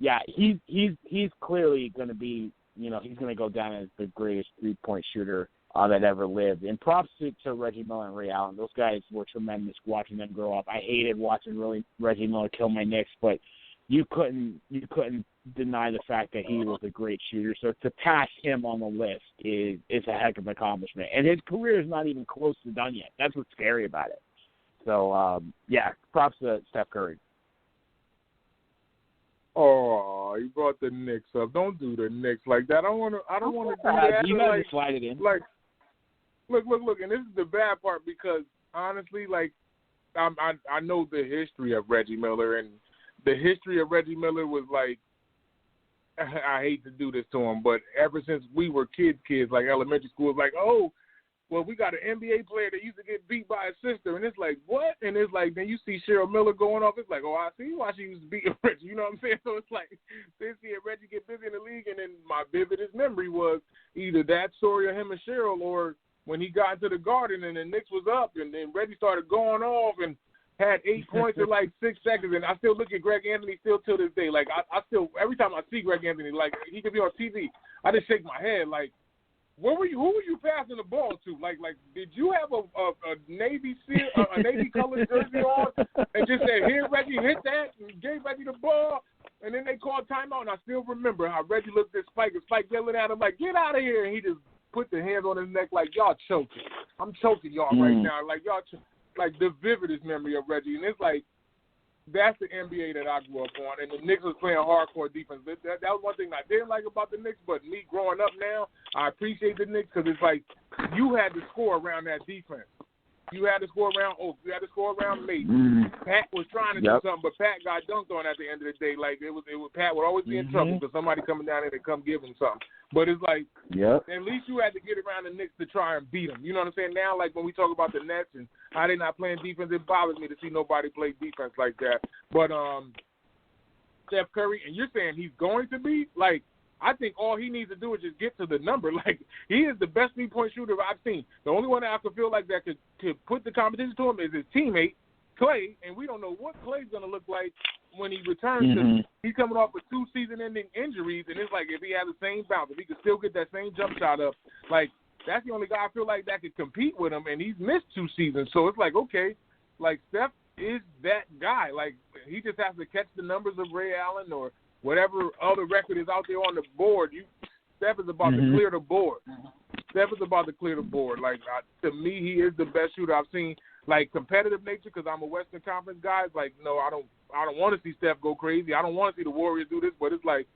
yeah, he's clearly going to be, you know, he's going to go down as the greatest 3-point shooter that ever lived. And props to Reggie Miller and Ray Allen. Those guys were tremendous watching them grow up. I hated watching Reggie Miller kill my Knicks, but you couldn't deny the fact that he was a great shooter. So to pass him on the list is a heck of an accomplishment. And his career is not even close to done yet. That's what's scary about it. So, yeah, props to Steph Curry. Oh, you brought the Knicks up. Don't do the Knicks like that. I don't want to do that. You gotta slide it in. Like, look, and this is the bad part because honestly, like, I know the history of Reggie Miller, and the history of Reggie Miller was like, I hate to do this to him, but ever since we were kids, like elementary school, it's like, oh, well, we got an NBA player that used to get beat by his sister, and it's like, what? And it's like, then you see Cheryl Miller going off. It's like, oh, I see why she used to beat Reggie. You know what I'm saying? So it's like, they see Reggie get busy in the league, and then my vividest memory was either that story of him and Cheryl, or when he got into the Garden and the Knicks was up, and then Reggie started going off and had 8 points in like 6 seconds. And I still look at Greg Anthony still till this day. Like, I still, every time I see Greg Anthony, like, he could be on TV, I just shake my head, like, who were you passing the ball to? Like, did you have a Navy colored jersey on and just said, "Here, Reggie, hit that," and gave Reggie the ball, and then they called timeout? And I still remember how Reggie looked at Spike, and Spike yelling at him like, "Get out of here!" And he just put the hands on his neck like, "Y'all choking. I'm choking y'all right now." Like y'all, like the vividest memory of Reggie, and it's like. That's the NBA that I grew up on, and the Knicks was playing hardcore defense. That was one thing I didn't like about the Knicks, but me growing up now, I appreciate the Knicks because it's like you had to score around that defense. You had to score around Oak. You had to score around Mate. Pat was trying to do something, but Pat got dunked on at the end of the day. Like, Pat would always be in trouble because somebody coming down there to come give him something. But it's like, at least you had to get around the Knicks to try and beat them. You know what I'm saying? Now, like, when we talk about the Nets and how they not playing defense, it bothers me to see nobody play defense like that. But Steph Curry, and you're saying he's going to be? Like, I think all he needs to do is just get to the number. Like, he is the best three-point shooter I've seen. The only one that I could feel like that could put the competition to him is his teammate, Klay, and we don't know what Klay's going to look like when he returns. He's coming off with 2 season-ending injuries, and it's like if he has the same bounce, if he could still get that same jump shot up, like, that's the only guy I feel like that could compete with him, and he's missed 2 seasons. So it's like, okay, like, Steph is that guy. Like, he just has to catch the numbers of Ray Allen or whatever other record is out there on the board. Steph is about to clear the board. Steph is about to clear the board. Like, to me, he is the best shooter I've seen. Like, competitive nature, because I'm a Western Conference guy. It's like, no, I don't want to see Steph go crazy. I don't want to see the Warriors do this, but it's like,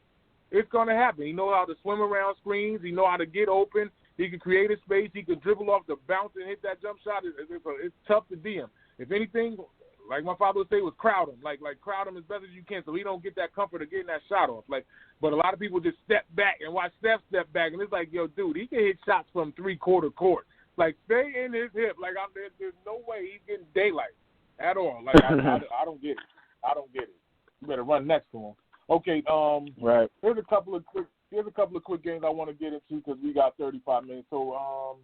it's going to happen. He knows how to swim around screens. He knows how to get open. He can create a space. He can dribble off the bounce and hit that jump shot. It's tough to D him. If anything, like my father would say, was crowd him. Like crowd him as best as you can so he don't get that comfort of getting that shot off. Like, but a lot of people just step back and watch Steph step back, and it's like, yo, dude, he can hit shots from 3/4 court. Like, stay in his hip. Like, there's no way he's getting daylight at all. Like, I don't get it. I don't get it. You better run next to him. Okay, right. Here's a couple of quick games I want to get into because we got 35 minutes. So,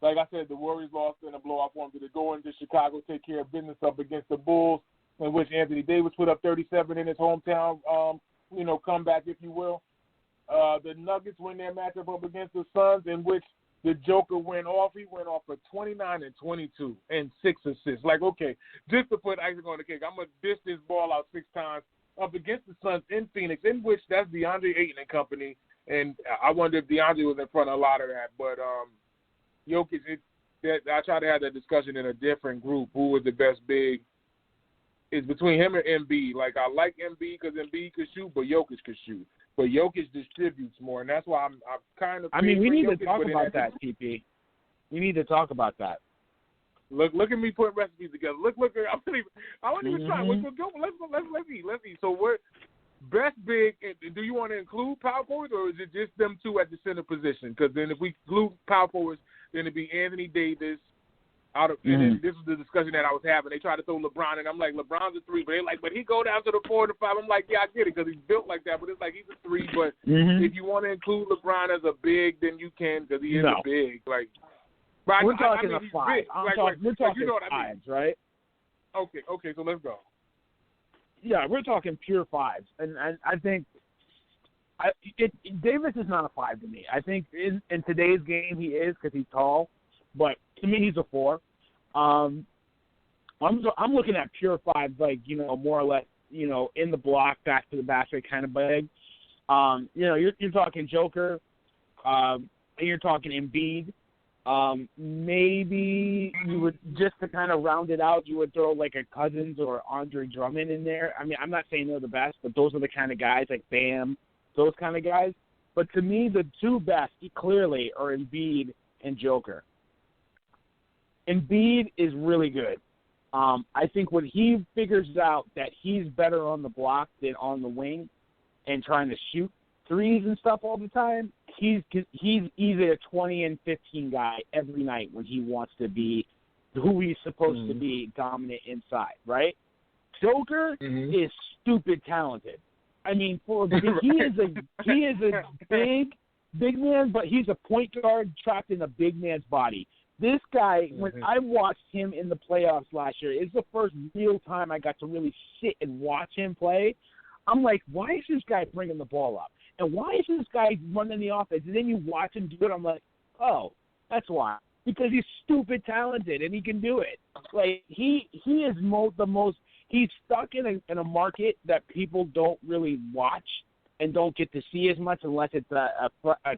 like I said, the Warriors lost in a blowout form to go into Chicago, take care of business up against the Bulls, in which Anthony Davis put up 37 in his hometown, comeback, if you will. The Nuggets win their matchup up against the Suns, in which the Joker went off. He went off for 29 and 22 and 6 assists. Like, okay, just to put icing on the cake, I'm going to dish this ball out 6 times up against the Suns in Phoenix, in which that's DeAndre Ayton and company. And I wonder if DeAndre was in front of a lot of that. But Jokic, I try to have that discussion in a different group. Who was the best big? It's between him and Embiid. Like, I like Embiid because Embiid could shoot, but Jokic could shoot. But Jokic distributes more, and that's why I'm kind of. I mean, we need to talk about that, TP. We need to talk about that. Look at me putting recipes together. Look. I wasn't even trying. Let's eat. So we're best big. Do you want to include power forwards, or is it just them two at the center position? Because then if we include power forwards, then it'd be Anthony Davis. And then this was the discussion that I was having. They tried to throw LeBron, and I'm like, LeBron's a 3, but they're like, but he go down to the 4 or the 5. I'm like, yeah, I get it because he's built like that, but it's like he's a 3. But if you want to include LeBron as a big, then you can because he is a big. Like, but we're talking a 5. We're talking you know what I mean. 5s, right? Okay, so let's go. Yeah, we're talking pure 5s, and I think Davis is not a 5 to me. I think in today's game he is because he's tall, but to me he's a 4. I'm looking at pure 5s, like, more or less, in the block, back to the basket kind of big. You're talking Joker, and you're talking Embiid. Maybe you would, just to kind of round it out, you would throw like a Cousins or Andre Drummond in there. I mean, I'm not saying they're the best, but those are the kind of guys, like Bam, those kind of guys. But to me, the 2 best, clearly, are Embiid and Joker. Embiid is really good. I think when he figures out that he's better on the block than on the wing and trying to shoot threes and stuff all the time, he's either a 20 and 15 guy every night when he wants to be who he's supposed to be, dominant inside, right? Joker is stupid talented. I mean, he is a big man, but he's a point guard trapped in a big man's body. This guy, when I watched him in the playoffs last year, it's the first real time I got to really sit and watch him play. I'm like, why is this guy bringing the ball up? And why is this guy running the offense? And then you watch him do it, I'm like, oh, that's why. Because he's stupid talented and he can do it. Like, he is the most – he's stuck in a market that people don't really watch and don't get to see as much unless it's a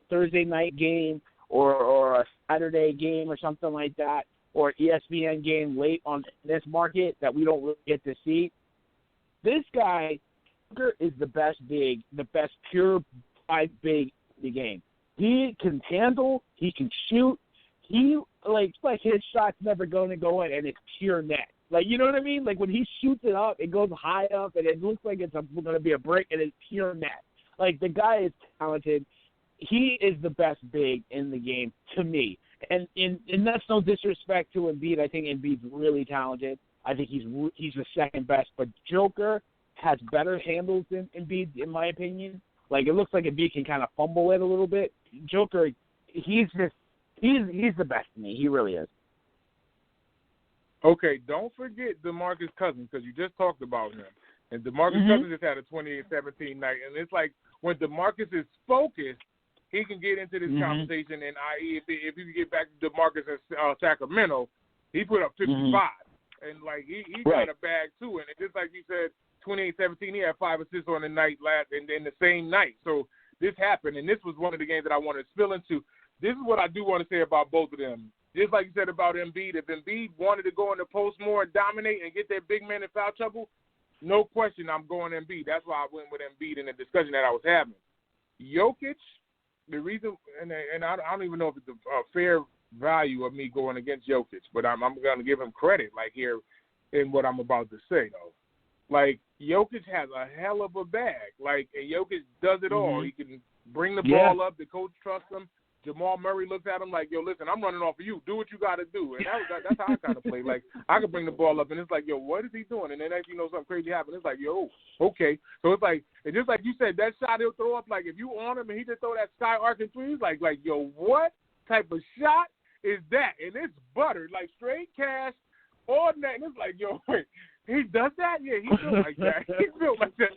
Thursday night game or a Saturday game or something like that, or ESPN game late on this market that we don't really get to see. This guy is the best pure 5 big in the game. He can handle, he can shoot, he like his shot's never going to go in, and it's pure net. Like, you know what I mean? Like, when he shoots it up, it goes high up, and it looks like it's going to be a brick, and it's pure net. Like, the guy is talented. He is the best big in the game to me. And that's no disrespect to Embiid. I think Embiid's really talented. I think he's the second best. But Joker has better handles than Embiid, in my opinion. Like, it looks like Embiid can kind of fumble it a little bit. Joker, he's the best to me. He really is. Okay, don't forget DeMarcus Cousins, because you just talked about him. And DeMarcus Cousins just had a 28-17 night. And it's like when DeMarcus is focused, he can get into this conversation. And i.e., if you get back to DeMarcus in Sacramento, he put up 55. And, like, he got a bag, too. And just like you said, 28-17, he had 5 assists on the night and the same night. So this happened, and this was one of the games that I wanted to spill into. This is what I do want to say about both of them. Just like you said about Embiid, if Embiid wanted to go in the post more and dominate and get that big man in foul trouble, no question I'm going Embiid. That's why I went with Embiid in the discussion that I was having. Jokic, the reason, and I don't even know if it's a fair value of me going against Jokic, but I'm going to give him credit, like, here in what I'm about to say, though. Like, Jokic has a hell of a bag. Like, and Jokic does it all. He can bring the ball up. The coach trusts him. Jamal Murray looks at him like, yo, listen, I'm running off of you. Do what you got to do. And that's how I kind of play. Like, I can bring the ball up, and it's like, yo, what is he doing? And then as you know, something crazy happens. It's like, yo, okay. So it's like, and just like you said, that shot he'll throw up, like, if you on him and he just throw that sky arcing three, like, yo, what type of shot is that? And it's buttered, like straight cash, all that. And it's like, yo, wait, he does that? Yeah, he built like that. He built like that.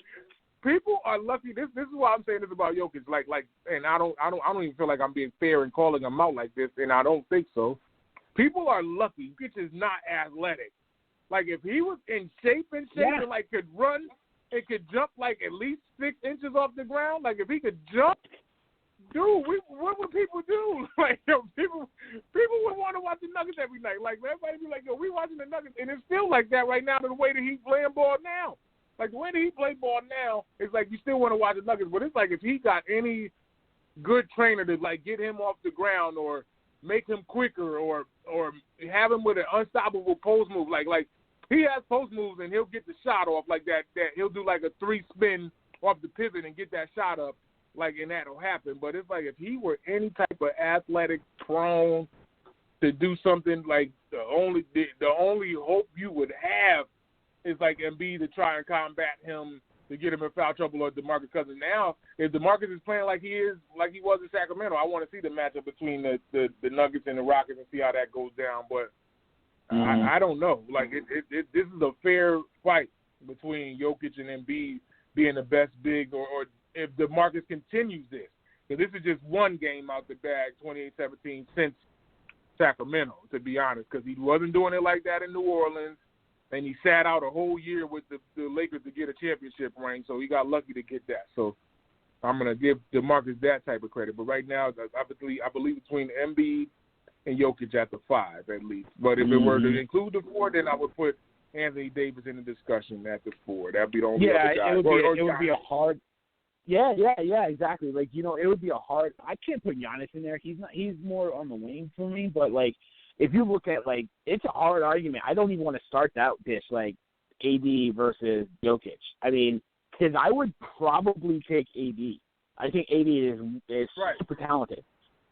People are lucky. This is why I'm saying this about Jokic. Like, and I don't even feel like I'm being fair in calling him out like this, and I don't think so. People are lucky. Jokic is not athletic. Like, if he was in shape and like could run and could jump like at least 6 inches off the ground, like if he could jump, dude, what would people do? Like, yo, people would want to watch the Nuggets every night. Like, everybody be like, yo, we watching the Nuggets, and it's still like that right now. The way that he's playing ball now. Like, the way that he play ball now, it's like you still want to watch the Nuggets. But it's like if he got any good trainer to, like, get him off the ground or make him quicker or have him with an unstoppable post move. Like he has post moves, and he'll get the shot off like that. He'll do, like, a 3-spin off the pivot and get that shot up, like, and that'll happen. But it's like if he were any type of athletic prone to do something, like, the only hope you would have is like Embiid to try and combat him to get him in foul trouble, or DeMarcus Cousins. Now, if DeMarcus is playing like he was in Sacramento, I want to see the matchup between the Nuggets and the Rockets and see how that goes down. But I don't know. Like, this is a fair fight between Jokic and Embiid being the best big, or if DeMarcus continues this. Because this is just one game out the bag, 28-17, since Sacramento, to be honest, because he wasn't doing it like that in New Orleans. And he sat out a whole year with the Lakers to get a championship ring, so he got lucky to get that. So I'm going to give DeMarcus that type of credit. But right now, I believe between Embiid and Jokic at the 5 at least. But if it were to include the 4, then I would put Anthony Davis in the discussion at the 4. That would be the only other guy. It would be a hard. Yeah, exactly. Like, you know, it would be a hard. I can't put Giannis in there. He's more on the wing for me. But, like, if you look at, like, it's a hard argument. I don't even want to start this, like, AD versus Jokic. I mean, because I would probably take AD. I think AD is super talented.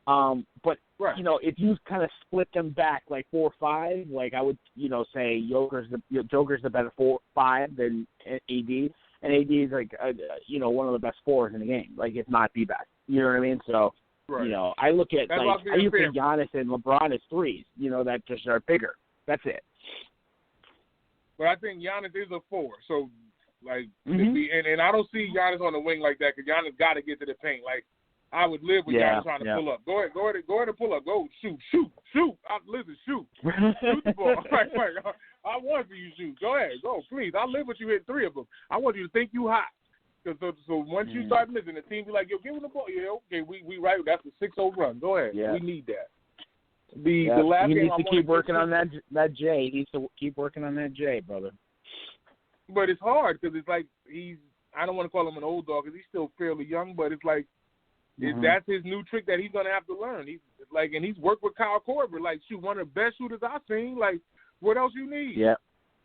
But, you know, if you kind of split them back, like, 4-5, like, I would, you know, say Joker's the better 4-5 than AD. And AD is, like, you know, one of the best 4s in the game. Like, if not the best. You know what I mean? So, you know, I look at, like, I used to think Giannis and LeBron as 3s, you know, that just are bigger. That's it. But I think Giannis is a 4. So, like, and I don't see Giannis on the wing like that, because Giannis got to get to the paint. Like, I would live with Giannis trying to pull up. Go ahead and pull up. Go shoot. Listen, shoot. Shoot the ball. Right. I want for you to shoot. Go ahead. Go, please. I'll live with you hit 3 of them. I want you to think you hot. So once you start missing, the team be like, yo, give him the ball. Yeah, okay, we right. That's a 6-0 run. Go ahead. Yeah. We need that. The last he game needs to keep working on that J. He needs to keep working on that J, brother. But it's hard because it's like I don't want to call him an old dog because he's still fairly young, but it's like That's his new trick that he's gonna have to learn. He's worked with Kyle Korver, like shoot, one of the best shooters I've seen. Like, what else you need? Yeah.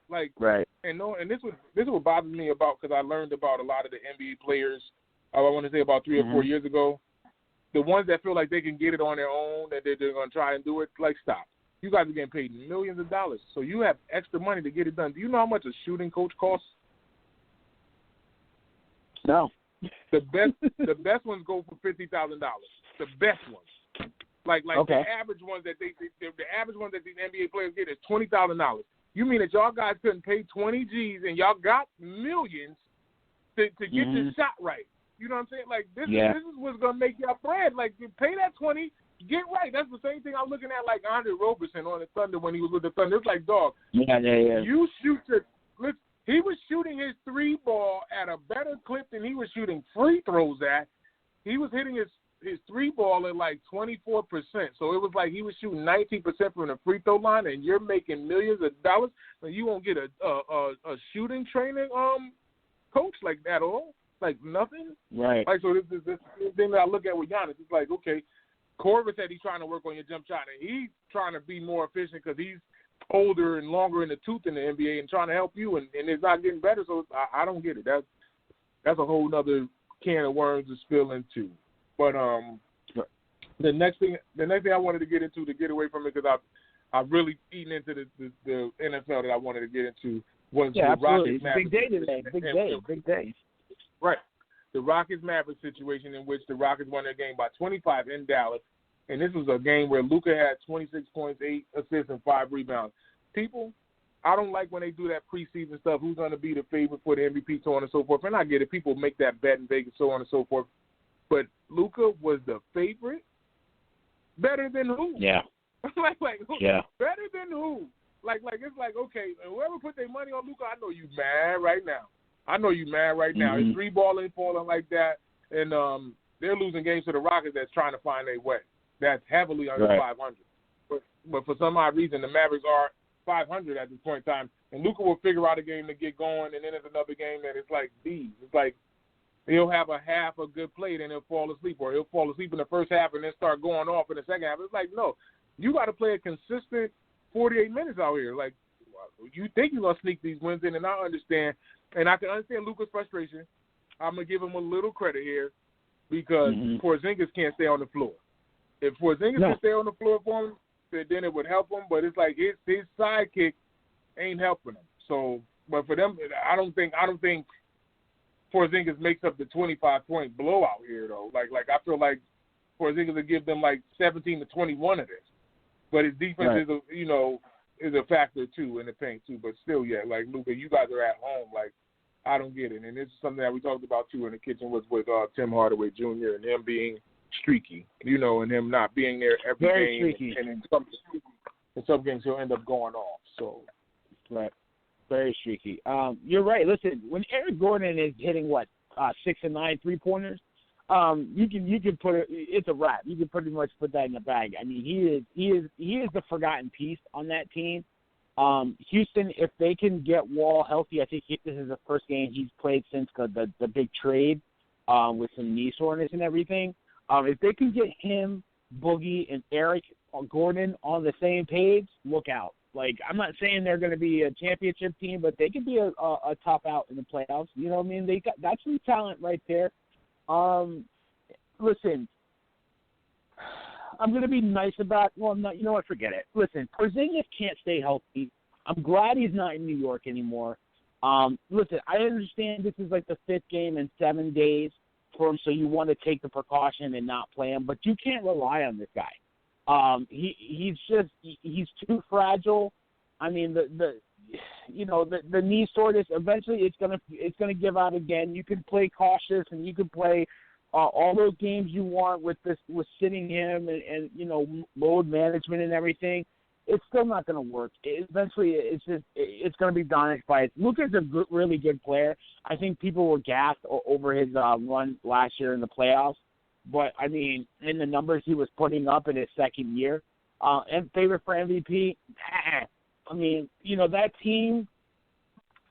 Like, right. And this is what bothers me about, because I learned about a lot of the NBA players. I want to say about 3 or 4 years ago. The ones that feel like they can get it on their own, that they're going to try and do it, like, stop. You guys are getting paid millions of dollars, so you have extra money to get it done. Do you know how much a shooting coach costs? No. The best ones go for $50,000. The best ones, like okay. the average ones that the average ones that these NBA players get is $20,000. You mean that y'all guys couldn't pay 20 G's and y'all got millions to get your shot right? You know what I'm saying? Like, this is what's going to make y'all bread. Like, you pay that 20, get right. That's the same thing I'm looking at, like, Andre Roberson on the Thunder when he was with the Thunder. It's like, dog, you shoot he was shooting his 3-ball at a better clip than he was shooting free throws at. He was hitting his 3-ball at, like, 24%. So it was like he was shooting 19% from the free throw line, and you're making millions of dollars, and you won't get a shooting training coach like that at all. Like, nothing? Right. Like, so this thing that I look at with Giannis, it's like, okay, Korver said he's trying to work on your jump shot, and he's trying to be more efficient because he's older and longer in the tooth in the NBA and trying to help you, and it's not getting better, so I don't get it. That's a whole other can of worms to spill into. But the next thing I wanted to get into to get away from it, because I've really eaten into the NFL that I wanted to get into, was the absolutely. Rockets. Big day today. Big day. Right. The Rockets-Mavericks situation, in which the Rockets won their game by 25 in Dallas. And this was a game where Luka had 26 points, 8 assists, and 5 rebounds. People, I don't like when they do that preseason stuff, who's going to be the favorite for the MVP, so on and so forth. And I get it. People make that bet in Vegas, so on and so forth. But Luka was the favorite. Better than who? Yeah. like who? Yeah. Better than who? Like it's like, okay, whoever put their money on Luka, I know you mad right now. His 3-ball ain't falling like that, and they're losing games to the Rockets that's trying to find their way. That's heavily under 500. But for some odd reason, the Mavericks are 500 at this point in time, and Luka will figure out a game to get going, and then there's another game that it's like these. It's like he'll have a half a good play, then he'll fall asleep, or he'll fall asleep in the first half and then start going off in the second half. It's like, no, you got to play a consistent 48 minutes out here. Like, you think you're going to sneak these wins in, and I understand. And I can understand Luka's frustration. I'm going to give him a little credit here because Porzingis can't stay on the floor. If Porzingis can stay on the floor for him, then it would help him. But it's like his sidekick ain't helping him. So, but for them, I don't think Porzingis makes up the 25-point blowout here, though. Like I feel like Porzingis would give them like 17 to 21 of this. But his defense is a factor too in the paint too. But still, like Luka, you guys are at home. Like, I don't get it. And this is something that we talked about too in the kitchen with Tim Hardaway Jr. and him being streaky, and him not being there every Very game. streaky. And in some games he'll end up going off. So, right. Very streaky. You're right. Listen, when Eric Gordon is hitting 6 and 9 3-pointers, you can put it's a wrap. You can pretty much put that in the bag. I mean, he is the forgotten piece on that team. Houston, if they can get Wall healthy, I think this is the first game he's played since the big trade with some knee soreness and everything. If they can get him, Boogie, and Eric Gordon on the same page, look out. Like, I'm not saying they're going to be a championship team, but they could be a top out in the playoffs. You know what I mean? That's some talent right there. Listen, I'm going to be nice about – well, no, you know what? Forget it. Listen, Porzingis can't stay healthy. I'm glad he's not in New York anymore. Listen, I understand this is like the 5th game in 7 days for him, so you want to take the precaution and not play him, but you can't rely on this guy. He's too fragile. I mean, the knee soreness, eventually it's gonna give out again. You can play cautious and you can play all those games you want with sitting him and load management and everything. It's still not going to work. Eventually, it's going to be diminished by it. Luka's a really good player. I think people were gassed over his run last year in the playoffs. But, I mean, in the numbers he was putting up in his second year, and favorite for MVP, I mean, that team,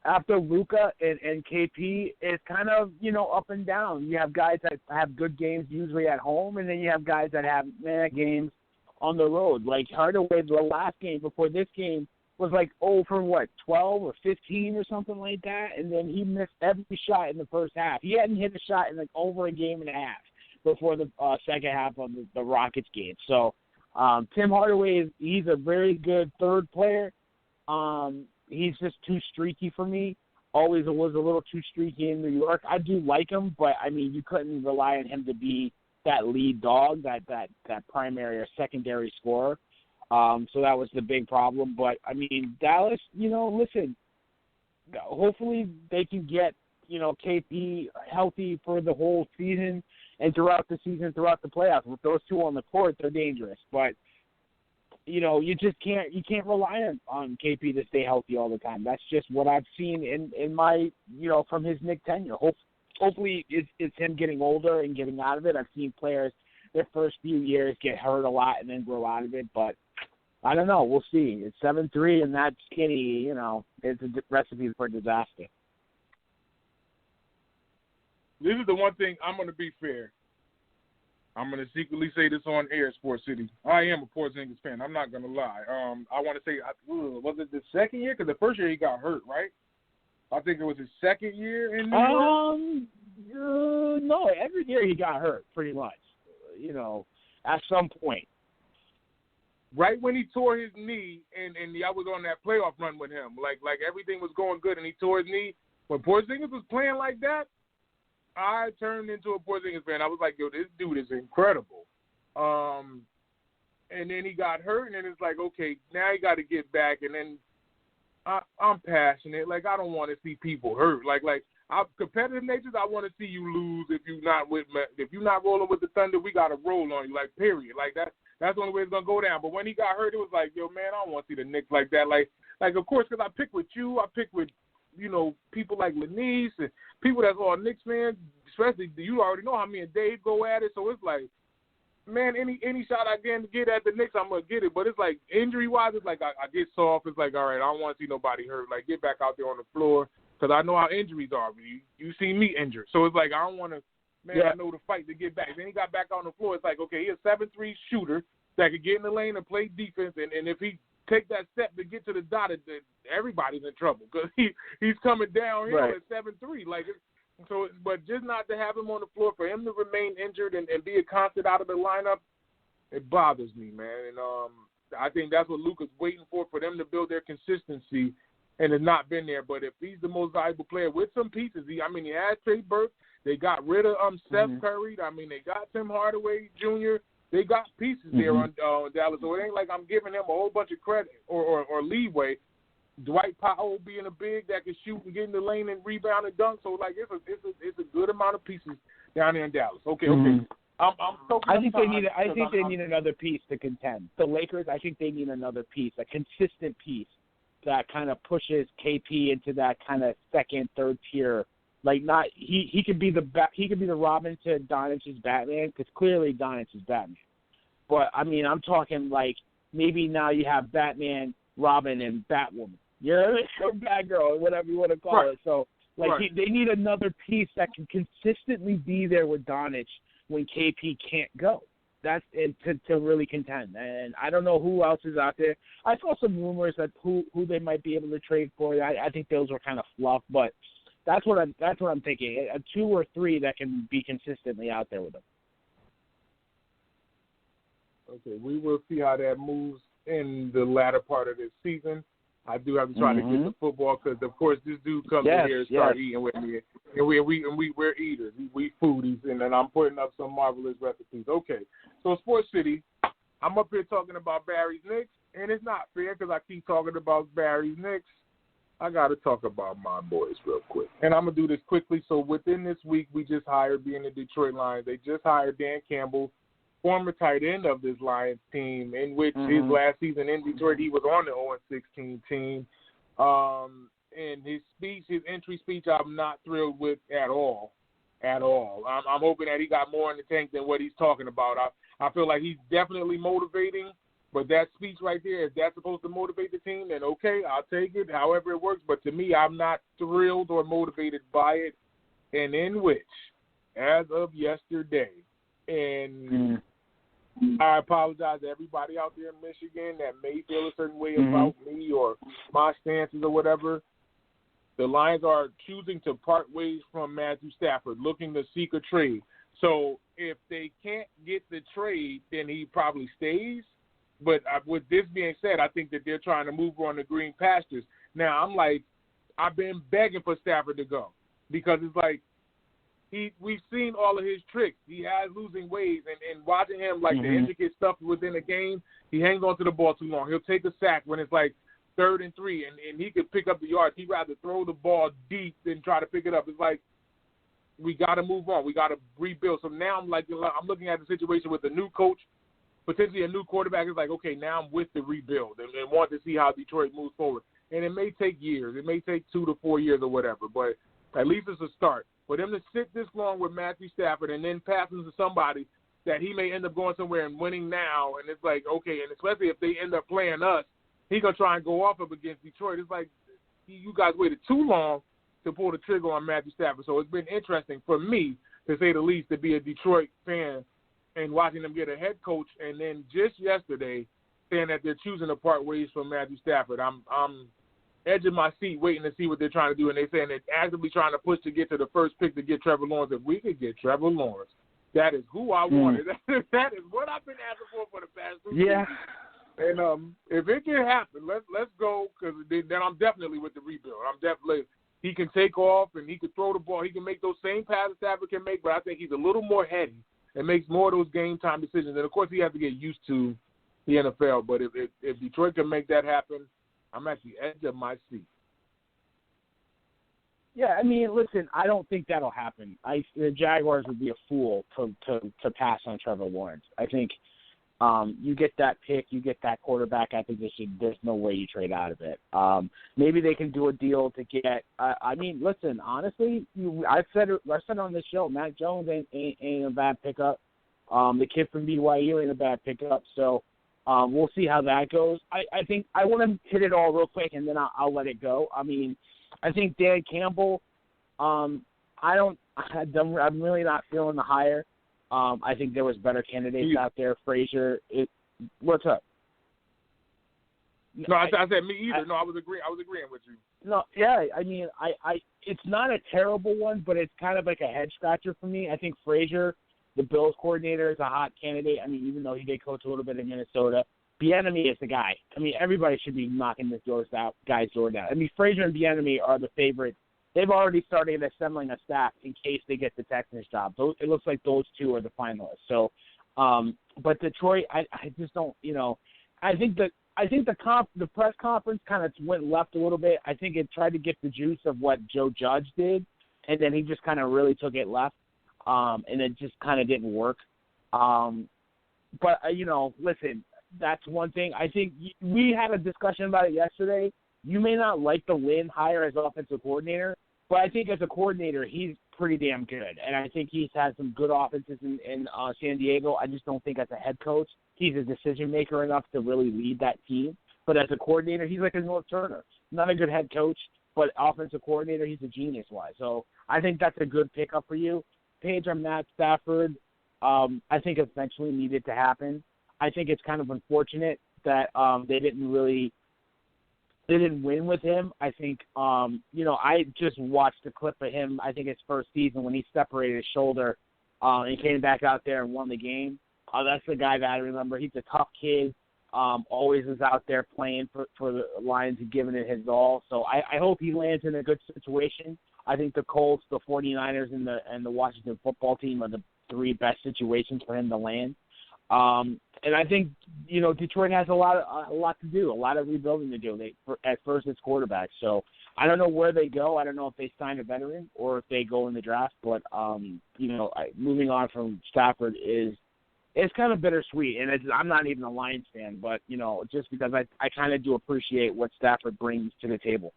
after Luka and KP, it's kind of, up and down. You have guys that have good games usually at home, and then you have guys that have games on the road. Like Hardaway, the last game before this game was like 0 for 12 or 15 or something like that, and then he missed every shot in the first half. He hadn't hit a shot in like over a game and a half before the second half of the Rockets game. So Tim Hardaway, he's a very good third player. He's just too streaky for me. Always was a little too streaky in New York. I do like him, but, I mean, you couldn't rely on him to be that lead dog, that primary or secondary scorer. So that was the big problem. But, I mean, Dallas, listen, hopefully they can get, KP healthy for the whole season and throughout the playoffs. With those two on the court, they're dangerous. But, you just can't rely on KP to stay healthy all the time. That's just what I've seen in my, from his Knicks tenure. Hopefully it's him getting older and getting out of it. I've seen players their first few years get hurt a lot and then grow out of it, but I don't know. We'll see. It's 7-3 and that skinny, it's a recipe for disaster. This is the one thing I'm going to be fair. I'm going to secretly say this on air, Sports City. I am a Porzingis fan. I'm not going to lie. I want to say, was it the second year? Because the first year he got hurt, right? I think it was his second year in New York. No, every year he got hurt, pretty much. At some point. Right when he tore his knee, and I was on that playoff run with him. Like everything was going good, and he tore his knee. When Porzingis was playing like that, I turned into a Porzingis fan. I was like, yo, this dude is incredible. And then he got hurt, and then it's like, okay, now he got to get back. And then I'm passionate. Like, I don't want to see people hurt. Like I'm competitive natures, I want to see you lose. If you're not rolling with the Thunder, we got to roll on you. Like, period. Like that's the only way it's gonna go down. But when he got hurt, it was like, yo, man, I don't want to see the Knicks like that. Like of course, because I pick with you, I pick with people like Lenise and people that's all Knicks fans, especially you already know how me and Dave go at it. So it's like, man, any shot I can get at the Knicks, I'm going to get it. But it's like, injury-wise, it's like I get soft. It's like, all right, I don't want to see nobody hurt. Like, get back out there on the floor because I know how injuries are. You see me injured. So it's like, I don't want to, I know the fight to get back. Then he got back on the floor. It's like, okay, he's a 7-3 shooter that could get in the lane and play defense. And if he take that step to get to the dot, everybody's in trouble because he's coming downhill at 7-3. Like, so, but just not to have him on the floor, for him to remain injured and be a constant out of the lineup, it bothers me, man. And I think that's what Luka's waiting for them to build their consistency, and it's not been there. But if he's the most valuable player with some pieces, he has Trey Burke. They got rid of Seth Curry. I mean, they got Tim Hardaway Jr. They got pieces there on Dallas, so it ain't like I'm giving him a whole bunch of credit or leeway. Dwight Powell being a big that can shoot and get in the lane and rebound and dunk, so like it's a good amount of pieces down there in Dallas. Okay. I think they need another piece to contend. The Lakers, I think they need another piece, a consistent piece that kind of pushes KP into that kind of second, third tier. Like he could be the Robin to Donic's Batman, because clearly Doncic is Batman. But I mean, I'm talking like maybe now you have Batman, Robin, and Batwoman. You know, or Batgirl, whatever you want to call it. So like they need another piece that can consistently be there with Doncic when KP can't go. That's it, to really contend. And I don't know who else is out there. I saw some rumors that who they might be able to trade for. I think those were kind of fluff, but that's what I'm thinking. A 2 or 3 that can be consistently out there with them. Okay, we will see how that moves in the latter part of this season. I do have to try to get the football because, of course, this dude comes in here and start eating with me, and we're eaters, we foodies, and then I'm putting up some marvelous recipes. Okay, so Sports City, I'm up here talking about Barry's Knicks, and it's not fair because I keep talking about Barry's Knicks. I got to talk about my boys real quick, and I'm gonna do this quickly. So within this week, we just hired, being the Detroit Lions, they just hired Dan Campbell, former tight end of this Lions team, in which his last season in Detroit, he was on the 0-16 team. And his entry speech, I'm not thrilled with at all. I'm hoping that he got more in the tank than what he's talking about. I feel like he's definitely motivating, But that speech right there, if that's supposed to motivate the team, then okay, I'll take it, however it works. But to me, I'm not thrilled or motivated by it. And in which, as of yesterday, and I apologize to everybody out there in Michigan that may feel a certain way about me or my stances or whatever, the Lions are choosing to part ways from Matthew Stafford, looking to seek a trade. So if they can't get the trade, then he probably stays. But with this being said, I think that they're trying to move on to green pastures. Now, I'm like, I've been begging for Stafford to go because it's like we've seen all of his tricks. He has losing ways, and watching him, like the intricate stuff within a game, he hangs on to the ball too long. He'll take a sack when it's like 3rd and 3, and he could pick up the yards. He'd rather throw the ball deep than try to pick it up. It's like we got to move on. We got to rebuild. So now I'm looking at the situation with a new coach, potentially a new quarterback. It's like, okay, now I'm with the rebuild and want to see how Detroit moves forward. And it may take years. It may take 2 to 4 years or whatever, but at least it's a start. For them to sit this long with Matthew Stafford and then pass him to somebody that he may end up going somewhere and winning now, and it's like, okay, and especially if they end up playing us, he's going to try and go off up against Detroit. It's like you guys waited too long to pull the trigger on Matthew Stafford. So it's been interesting for me, to say the least, to be a Detroit fan and watching them get a head coach, and then just yesterday saying that they're choosing to part ways from Matthew Stafford. I'm edging my seat waiting to see what they're trying to do, and they're saying they're actively trying to push to get to the first pick to get Trevor Lawrence. If we could get Trevor Lawrence, that is who I wanted. That is what I've been asking for the past 2 years. And if it can happen, let's go, because then I'm definitely with the rebuild. He can take off and he can throw the ball. He can make those same passes Stafford can make, but I think he's a little more heady and makes more of those game time decisions. And of course, he has to get used to the NFL. But if Detroit can make that happen, I'm at the edge of my seat. Yeah, I mean, listen, I don't think that'll happen. The Jaguars would be a fool to pass on Trevor Lawrence. I think you get that pick, you get that quarterback. I think there's no way you trade out of it. Maybe they can do a deal to get. I mean, listen, honestly, I said it on this show. Mac Jones ain't a bad pickup. The kid from BYU ain't a bad pickup. So we'll see how that goes. I think I want to hit it all real quick, and then I'll let it go. I mean, I think Dan Campbell. I'm really not feeling the hire. I think there was better candidates out there. Frazier, what's up? No, I said me either. I was agreeing with you. No, yeah, I mean, I it's not a terrible one, but it's kind of like a head scratcher for me. I think Frazier, the Bills coordinator, is a hot candidate. I mean, even though he did coach a little bit in Minnesota, Bieniemy is the guy. I mean, everybody should be knocking this guy's door down. I mean, Frazier and Bieniemy are the favorites. They've already started assembling a staff in case they get the Texans job. It looks like those two are the finalists. So, but Detroit, I just don't. I think the press conference kind of went left a little bit. I think it tried to get the juice of what Joe Judge did, and then he just kind of really took it left, and it just kind of didn't work. But listen, that's one thing. I think we had a discussion about it yesterday. You may not like the Lynn hire as offensive coordinator, but I think as a coordinator, he's pretty damn good. And I think he's had some good offenses in San Diego. I just don't think as a head coach, he's a decision maker enough to really lead that team. But as a coordinator, he's like a North Turner. Not a good head coach, but offensive coordinator, he's a genius-wise. So I think that's a good pickup for you. Paige on Matt Stafford, I think eventually needed to happen. I think it's kind of unfortunate that they didn't win with him. I think, I just watched a clip of him, I think his first season when he separated his shoulder and came back out there and won the game. That's the guy that I remember. He's a tough kid, always is out there playing for the Lions and giving it his all. So I hope he lands in a good situation. I think the Colts, the 49ers, and the Washington football team are the three best situations for him to land. And I think, Detroit has a lot to do, a lot of rebuilding to do. At first, it's quarterback. So I don't know where they go. I don't know if they sign a veteran or if they go in the draft. But, moving on from Stafford it's kind of bittersweet. And I'm not even a Lions fan, but, just because I kind of do appreciate what Stafford brings to the table.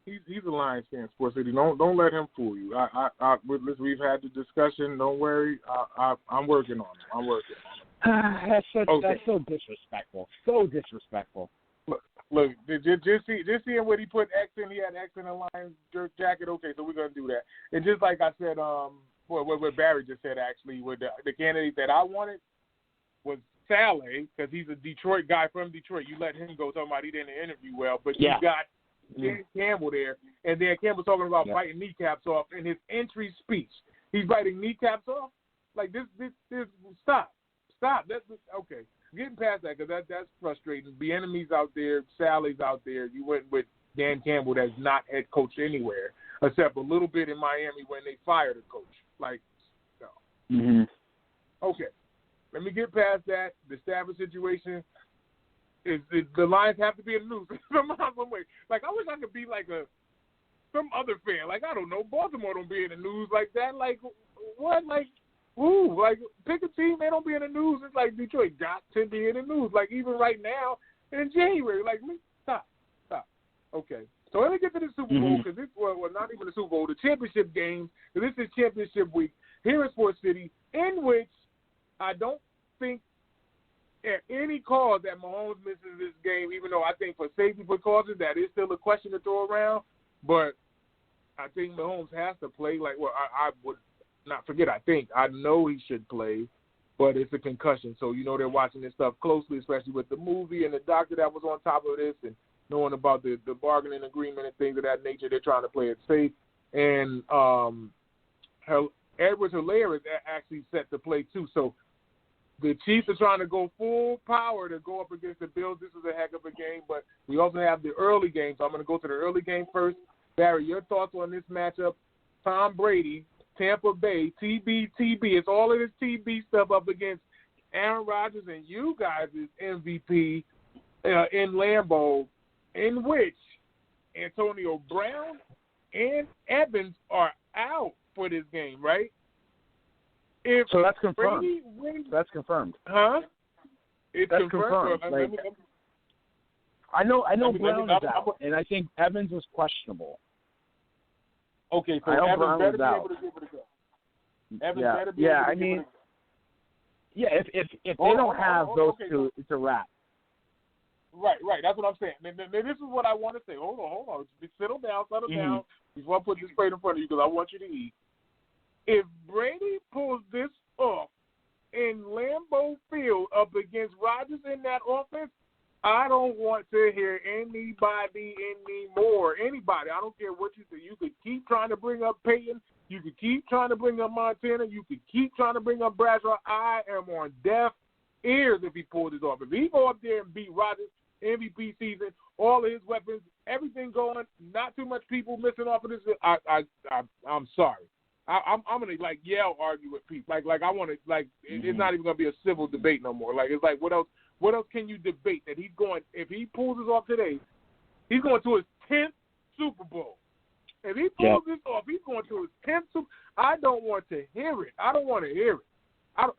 He's a Lions fan, Sports City. Don't let him fool you. Listen, we've had the discussion. Don't worry. I'm working on it. That's so disrespectful. So disrespectful. Look, just seeing what he put X in. He had X in the Lions jacket. Okay, so we're gonna do that. And just like I said, what Barry just said actually, with the candidate that I wanted was Saleh, because he's a Detroit guy from Detroit. You let him go, talking about he didn't interview well, but you got Dan Campbell there, and Dan Campbell talking about biting kneecaps off in his entry speech. He's biting kneecaps off. Like this. Stop. That's okay. Getting past that, because that's frustrating. The enemy's out there, Sally's out there. You went with Dan Campbell, that's not head coach anywhere, except a little bit in Miami when they fired a coach. Like, no. Mm-hmm. Okay, let me get past that. The Stafford situation is the Lions have to be in the news somehow, some way. Like, I wish I could be like some other fan. Like, I don't know, Baltimore don't be in the news like that. Like, what? Like, ooh, like, pick a team, they don't be in the news. It's like Detroit got to be in the news. Like, even right now in January, like, stop. Okay. So let me get to the Super Bowl, because this was not even the Super Bowl, the championship games, because this is championship week here in Sports City, in which I don't think at any cause that Mahomes misses this game, even though I think for safety precautions that is still a question to throw around. But I think Mahomes has to play. Like, well, I would not forget, I know he should play, but it's a concussion. So, they're watching this stuff closely, especially with the movie and the doctor that was on top of this and knowing about the bargaining agreement and things of that nature. They're trying to play it safe. And Edwards-Helaire is actually set to play too. So the Chiefs are trying to go full power to go up against the Bills. This is a heck of a game, but we also have the early game. So I'm going to go to the early game first. Barry, your thoughts on this matchup? Tom Brady, Tampa Bay, TB. It's all of this TB stuff up against Aaron Rodgers and you guys' MVP in Lambeau, in which Antonio Brown and Evans are out for this game, right? So that's confirmed. Brady wins, that's confirmed. Huh? That's confirmed. I know Brown is out, and I think Evans was questionable. Okay, so Evans better be able to give it a go. Evans better be able to give it a go. Yeah, if they don't have those two, it's a wrap. Right. That's what I'm saying. This is what I want to say. Hold on. Settle down before I put this plate in front of you, because I want you to eat. If Brady pulls this off in Lambeau Field up against Rodgers in that offense, I don't want to hear anybody anymore. Anybody. I don't care what you say. You could keep trying to bring up Peyton. You could keep trying to bring up Montana. You could keep trying to bring up Bradshaw. I am on deaf ears if he pulls this off. If he go up there and beat Rodgers, MVP season, all of his weapons, everything going, not too much people missing off of this, I'm sorry. I'm gonna argue with people. Like I want to it's not even gonna be a civil debate no more. Like, it's like, what else can you debate that he's going? If he pulls this off today, he's going to his 10th Super Bowl. If he pulls this off, he's going to his 10th Super. I don't want to hear it. I don't want to hear it.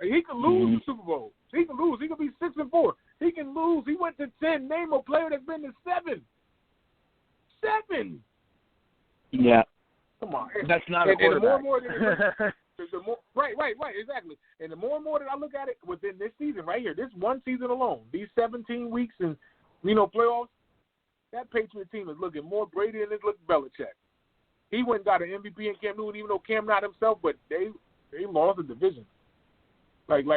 He could lose the Super Bowl. He can lose. He could be 6-4. He can lose. He went to 10. Name a player that's been to 7. 7. Yeah. Come on. That's not a quarterback. Right, exactly. And the more and more that I look at it within this season right here, this one season alone, these 17 weeks and, playoffs, that Patriot team is looking more Brady than it looked Belichick. He went and got an MVP in Cam Newton, even though Cam not himself, but they lost the division.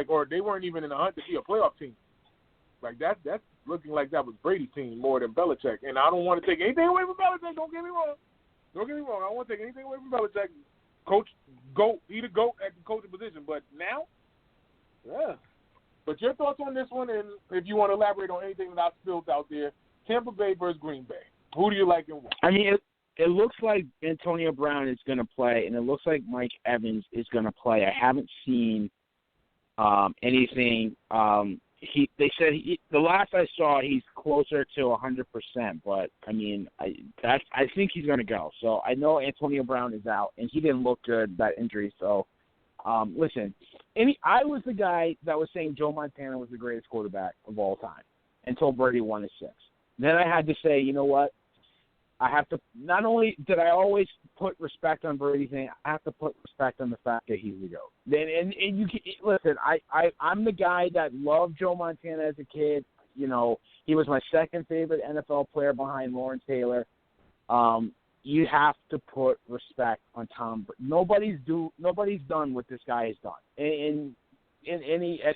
Or they weren't even in the hunt to be a playoff team. Like, that's looking like that was Brady's team more than Belichick. And I don't want to take anything away from Belichick. Don't get me wrong. I don't want to take anything away from Belichick. Coach, he the GOAT at the coaching position. But now, But your thoughts on this one, and if you want to elaborate on anything that I've spilled out there, Tampa Bay versus Green Bay. Who do you like and why? I mean, it looks like Antonio Brown is going to play, and it looks like Mike Evans is going to play. I haven't seen anything. They said the last I saw, he's closer to 100%. But I mean, I think he's going to go. So I know Antonio Brown is out, and he didn't look good, that injury. So listen, I was the guy that was saying Joe Montana was the greatest quarterback of all time until Brady won his 6. Then I had to say, you know what? I have to, not only did I always put respect on Brady's name, I have to put respect on the fact that he's the GOAT. And you can, listen, I'm the guy that loved Joe Montana as a kid. You know, he was my second favorite NFL player behind Lawrence Taylor. You have to put respect on Tom Brady. Nobody's done what this guy has done at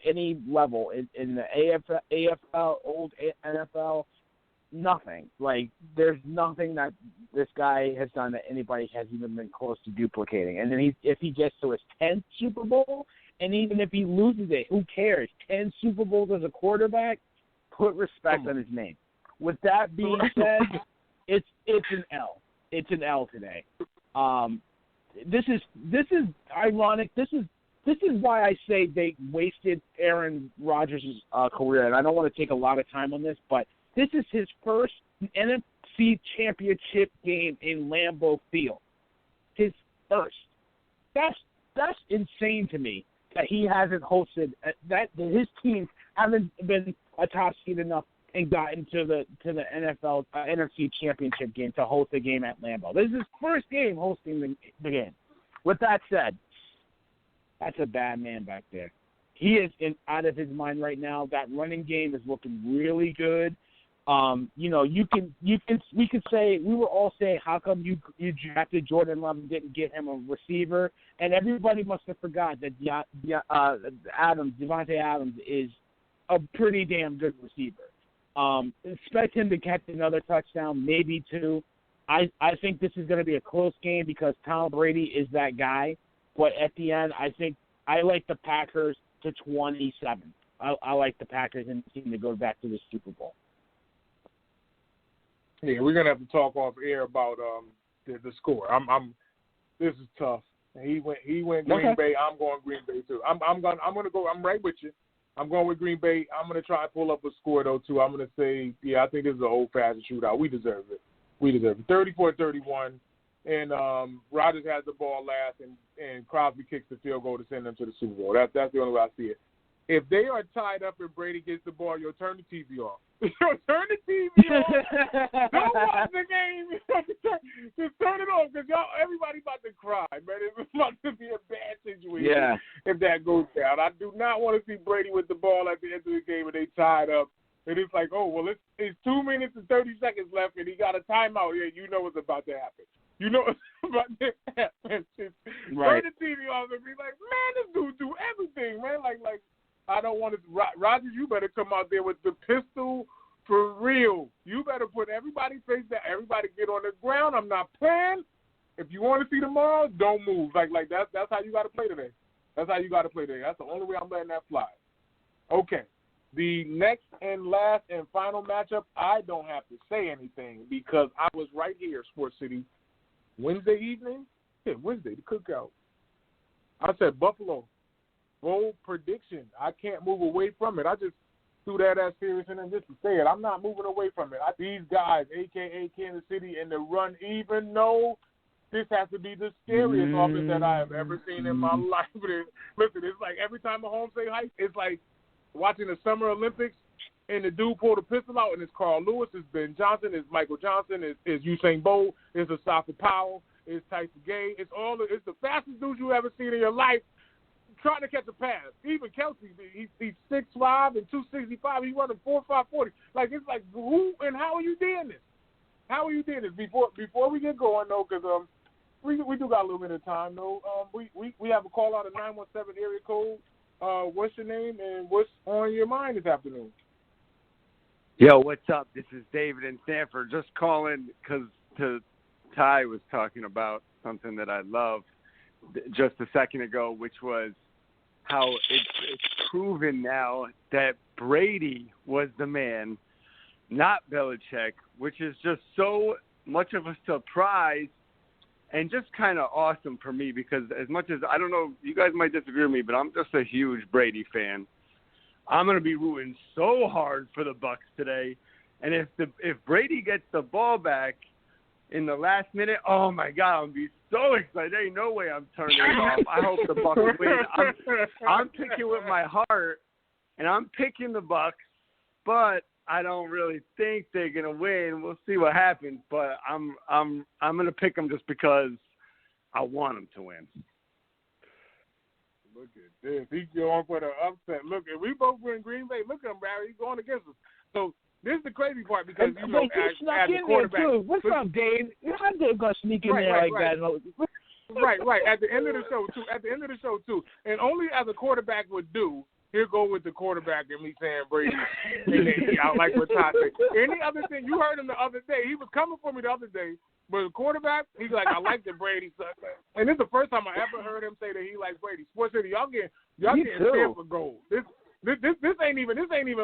any level in the AFL, old NFL. Nothing. Like, there's nothing that this guy has done that anybody has even been close to duplicating. And then if he gets to his 10th Super Bowl, and even if he loses it, who cares? 10 Super Bowls as a quarterback, put respect on his name. With that being said, it's an L. It's an L today. This is ironic. This is why I say they wasted Aaron Rodgers' career, and I don't want to take a lot of time on this, but this is his first NFC championship game in Lambeau Field. His first. That's insane to me that he hasn't hosted, that his teams haven't been a top seed enough and gotten to the NFL NFC championship game to host a game at Lambeau. This is his first game hosting the game. With that said, that's a bad man back there. He is out of his mind right now. That running game is looking really good. You know, we could say, we were all saying, how come you drafted Jordan Love and didn't get him a receiver? And everybody must have forgot that Devontae Adams is a pretty damn good receiver. Expect him to catch another touchdown, maybe two. I think this is going to be a close game because Tom Brady is that guy. But at the end, I think I like the Packers to 27. I like the Packers and the team to go back to the Super Bowl. Yeah, we're gonna have to talk off air about the score. This is tough. He went Green Bay. I'm going Green Bay too. I'm gonna go. I'm right with you. I'm going with Green Bay. I'm gonna try and pull up a score though too. I'm gonna say, I think this is an old-fashioned shootout. We deserve it. 34-31, and Rodgers has the ball last, and Crosby kicks the field goal to send them to the Super Bowl. That's the only way I see it. If they are tied up and Brady gets the ball, you'll turn the TV off. Turn the TV off. Don't watch the game. Just turn it off because everybody about to cry, man. It's about to be a bad situation if that goes down. I do not want to see Brady with the ball at the end of the game and they tied up. And it's like, it's 2 minutes and 30 seconds left and he got a timeout. Yeah, you know what's about to happen. You know what's about to happen. Turn the TV off and be like, man, this dude do everything, man. Like. I don't want to. Rodgers, you better come out there with the pistol for real. You better put everybody face down. Everybody get on the ground. I'm not playing. If you want to see tomorrow, don't move. Like that's how you got to play today. That's how you got to play today. That's the only way I'm letting that fly. Okay. The next and last and final matchup, I don't have to say anything because I was right here, Sports City, Wednesday evening. Yeah, Wednesday, the cookout. I said Buffalo. Bold prediction. I can't move away from it. I just threw that as serious and then just to say it. I'm not moving away from it. These guys, a.k.a. Kansas City, in the run, even though this has to be the scariest offense that I have ever seen in my life. Listen, it's like every time Mahomes say hype, it's like watching the Summer Olympics and the dude pull the pistol out and it's Carl Lewis, it's Ben Johnson, it's Michael Johnson, it's Usain Bolt, it's Asafa Powell, it's Tyson Gay. It's the fastest dudes you ever seen in your life. Trying to catch a pass. Even Kelsey, he's 6'5" and 265. He's running 4.540. Like, it's like, who and how are you doing this? How are you doing this? Before we get going, though, because we do got a little bit of time, though. We have a call out of 917 area code. What's your name and what's on your mind this afternoon? Yo, what's up? This is David in Stanford. Just calling because Ty was talking about something that I love just a second ago, which was how it's proven now that Brady was the man, not Belichick, which is just so much of a surprise and just kind of awesome for me because as much as, I don't know, you guys might disagree with me, but I'm just a huge Brady fan. I'm going to be rooting so hard for the Bucs today. And if Brady gets the ball back in the last minute, oh, my God, I'm going to be so excited. There ain't no way I'm turning it off. I hope the Bucs win. I'm picking with my heart, and I'm picking the Bucs, but I don't really think they're gonna win. We'll see what happens, but I'm gonna pick them just because I want them to win. Look at this. He's going for the upset. Look, if we both were in Green Bay, look at him, Barry. He's going against us. So this is the crazy part because, you know, as a quarterback. Too. What's up, Dave? How Dave going to sneak in there like that? Right. At the end of the show, too. And only as a quarterback would do, here go with the quarterback and me saying Brady. I like what Todd said. Any other thing, you heard him the other day. He was coming for me the other day. But the quarterback, he's like, I like the Brady stuff. And this is the first time I ever heard him say that he likes Brady. Sports City, y'all getting Stanford gold. This ain't even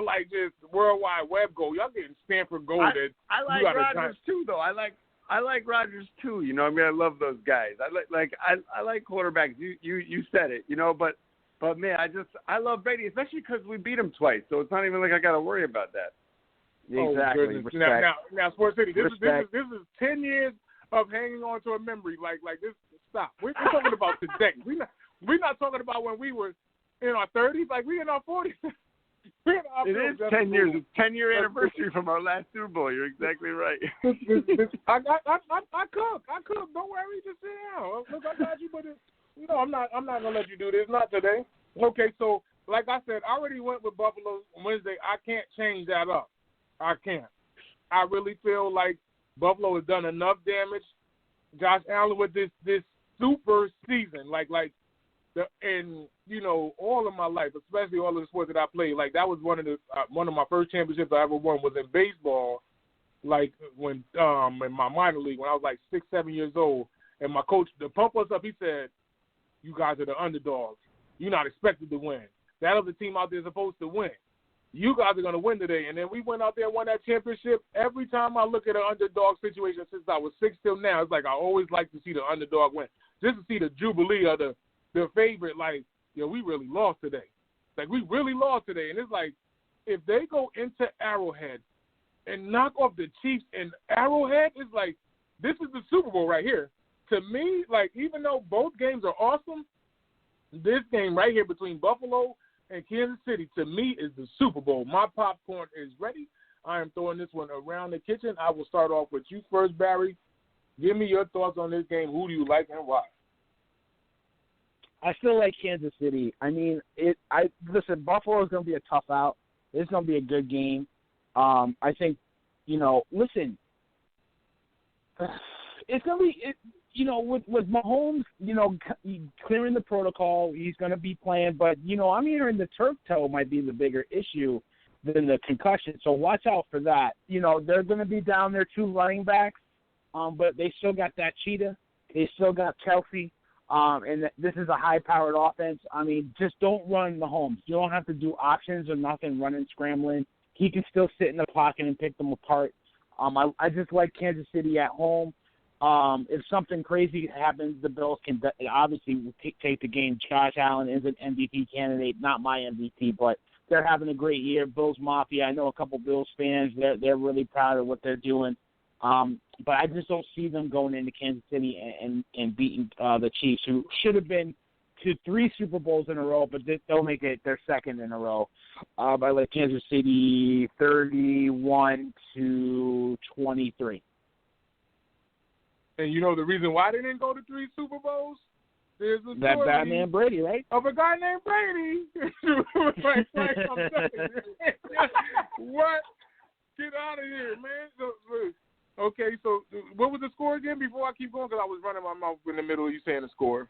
like just World Wide Web gold. Y'all getting Stanford gold. I like Rodgers too, though. I like Rodgers too. You know, I mean, I love those guys. I like quarterbacks. You said it. You know, but man, I love Brady, especially because we beat him twice. So it's not even like I got to worry about that. Exactly. Now, Sports City. This is 10 years of hanging on to a memory. Like this. Stop. We're talking about today. We're not talking about when we were in our 30s. Like we in our 40s. It is 10 years. It's 10-year anniversary from our last Super Bowl. You're exactly right. I cook. Don't worry. Just sit down. Look, I got you. But I'm not gonna let you do this. Not today. Okay. So, like I said, I already went with Buffalo Wednesday. I can't change that up. I can't. I really feel like Buffalo has done enough damage. Josh Allen with this super season, and you know, all of my life, especially all of the sports that I played, like that was one of my first championships I ever won was in baseball. Like when in my minor league when I was like 6-7 years old, and my coach to pump us up, he said, "You guys are the underdogs. You're not expected to win. That other team out there is supposed to win. You guys are going to win today." And then we went out there and won that championship. Every time I look at an underdog situation since I was 6 till now, it's like I always like to see the underdog win. Just to see the jubilee of the favorite, like, yo, we really lost today. Like, we really lost today. And it's like, if they go into Arrowhead and knock off the Chiefs in Arrowhead, it's like, this is the Super Bowl right here. To me, like, even though both games are awesome, this game right here between Buffalo and Kansas City, to me, is the Super Bowl. My popcorn is ready. I am throwing this one around the kitchen. I will start off with you first, Barry. Give me your thoughts on this game. Who do you like and why? I still like Kansas City. I mean, listen, Buffalo is going to be a tough out. It's going to be a good game. I think, listen, it's going to be with Mahomes, clearing the protocol, he's going to be playing. But, I'm hearing the turf toe might be the bigger issue than the concussion. So watch out for that. They're going to be down there 2 running backs, but they still got that cheetah. They still got Kelsey. And this is a high-powered offense. I mean, just don't run Mahomes. You don't have to do options or nothing, running, scrambling. He can still sit in the pocket and pick them apart. I just like Kansas City at home. If something crazy happens, the Bills can obviously take the game. Josh Allen is an MVP candidate, not my MVP, but they're having a great year. Bills Mafia, I know a couple Bills fans. They're really proud of what they're doing. But I just don't see them going into Kansas City and beating the Chiefs, who should have been to 3 Super Bowls in a row, but they'll make it their second in a row. I like Kansas City 31-23. And the reason why they didn't go to 3 Super Bowls? There's a that story Batman Brady, right? of a guy named Brady. Frank, I'm telling you. What? Get out of here, man. Okay, so what was the score again before I keep going? Because I was running my mouth in the middle of you saying the score.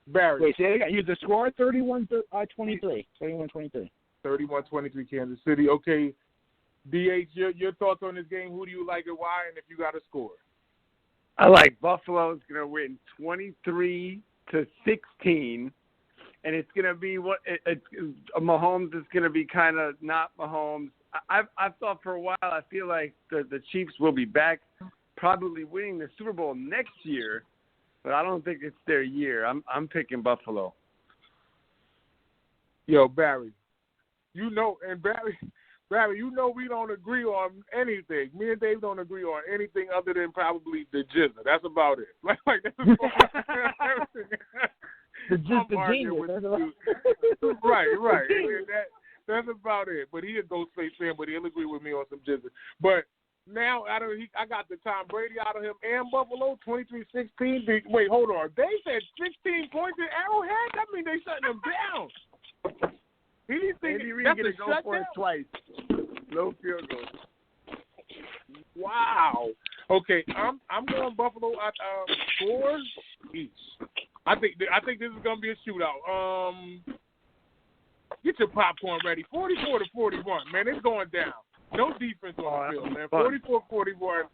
Barry. Wait, say it again. The score 31-23. 31-23. 31-23 Kansas City. Okay, DH, your thoughts on this game? Who do you like and why? And if you got a score. I like Buffalo's going to win 23-16. And it's going to be Mahomes is going to be kind of not Mahomes. I've thought for a while, I feel like the Chiefs will be back, probably winning the Super Bowl next year, but I don't think it's their year. I'm picking Buffalo. Yo, Barry, and Barry, we don't agree on anything. Me and Dave don't agree on anything other than probably the jizzer. That's about it. Like that's about it. The genius. right. That's about it. But he a Ghostface fan, but he'll agree with me on some jizzes. But now I got the Tom Brady out of him and Buffalo, 23-16. Wait, hold on. They said 16 points in Arrowhead? That means they shutting him down. Andy Reid going to go for it twice. No field goal. Wow. Okay, I'm going Buffalo at 4 each. I think this is gonna be a shootout. Get your popcorn ready. 44-41, man. It's going down. No defense on the field, man. 44-41,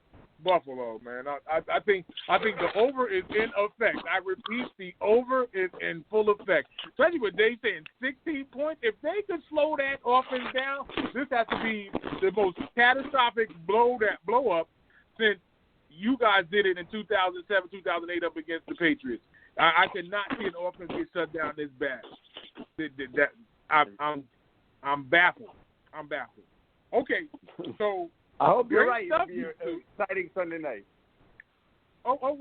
Buffalo, man. I think the over is in effect. I repeat, the over is in full effect. Especially with Dave saying 16 points. If they could slow that offense down, this has to be the most catastrophic blow up since you guys did it in 2007, 2008 up against the Patriots. I cannot see an offense get shut down this bad. I'm baffled. Okay, so I hope you're right. It'll be an exciting Sunday night. Well, I'll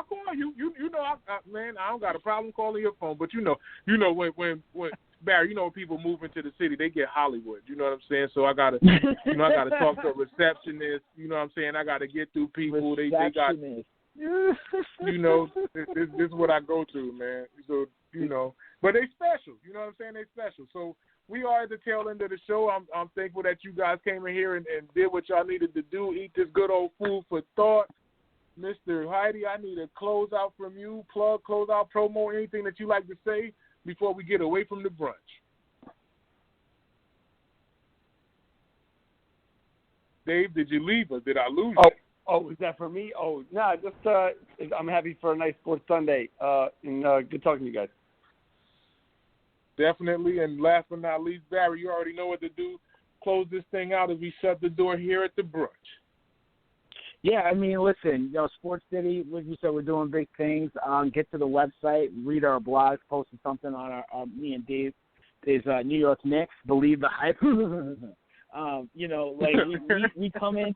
call you. You know, man, I don't got a problem calling your phone. But you know, when Barry, when people move into the city, they get Hollywood. You know what I'm saying? So I gotta talk to a receptionist. You know what I'm saying? I gotta get through people. They got. You know, this is what I go through, man. So, you know, but they special. You know what I'm saying? They special. So we are at the tail end of the show. I'm thankful that you guys came in here and did what y'all needed to do. Eat this good old food for thought. Mr. Heidi, I need a closeout from you. Plug, closeout, promo, anything that you like to say before we get away from the brunch. Dave, did you leave or did I lose you? Oh, is that for me? Oh, no, just I'm happy for a nice sports Sunday. And good talking to you guys. Definitely. And last but not least, Barry, you already know what to do. Close this thing out as we shut the door here at the brunch. Yeah, I mean, listen, you know, Sports City, like you said, we're doing big things. Get to the website, read our blogs, posted something on our me and Dave's New York Knicks, believe the hype. You know, like we come in,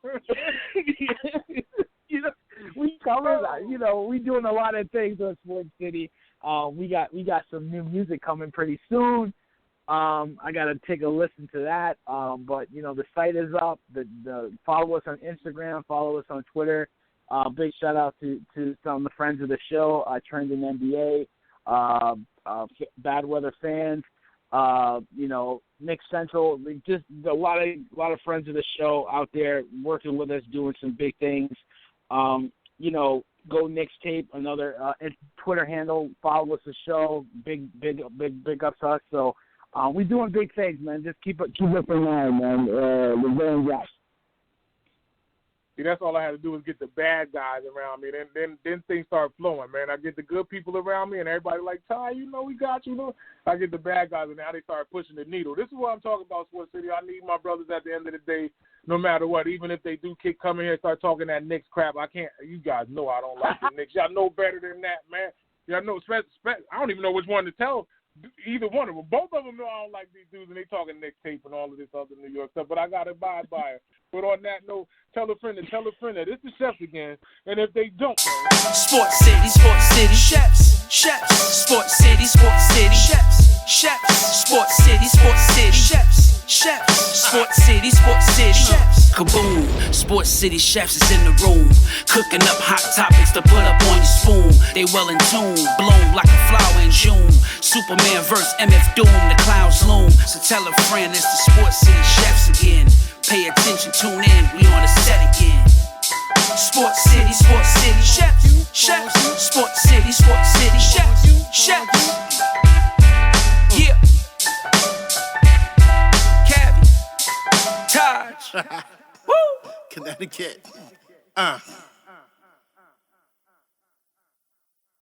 you know, we come in, you know, we doing a lot of things on Sports City. We got some new music coming pretty soon. I got to take a listen to that. But you know, the site is up. The follow us on Instagram, follow us on Twitter. Big shout out to some of the friends of the show, Trending NBA, Bad Weather Fans. You know, Nick Central, just a lot of friends of the show out there working with us, doing some big things. You know, Go Knicks Tape, another Twitter handle. Follow us the show. Big ups to us. So we're doing big things, man. Just keep it in line, man. We're very yes. See, that's all I had to do was get the bad guys around me. Then things start flowing, man. I get the good people around me, and everybody like, Ty, you know, we got you. You know? I get the bad guys, and now they start pushing the needle. This is what I'm talking about, Sports City. I need my brothers at the end of the day, no matter what. Even if they do come in here and start talking that Knicks crap, I can't. You guys know I don't like the Knicks. Y'all know better than that, man. Y'all know. I don't even know which one to tell. Either one of them. Both of them know I don't like these dudes, and they talking Knicks Tape and all of this other New York stuff, but I got to abide by it. But on that note, tell a friend that it's the chefs again, and if they don't, Sports City, chefs, Sports City, chefs, Sports City, chefs, Sports City, chefs. Kaboom, Sports City chefs is in the room, cooking up hot topics to put up on your spoon. They well in tune, bloom like a flower in June. Superman verse MF Doom, the clouds loom. So tell a friend it's the Sports City chefs again. Pay attention, tune in, we on the set again. Sports City, chefs, Sports City, chefs. Yeah. Cabby, Taj. Woo! Connecticut.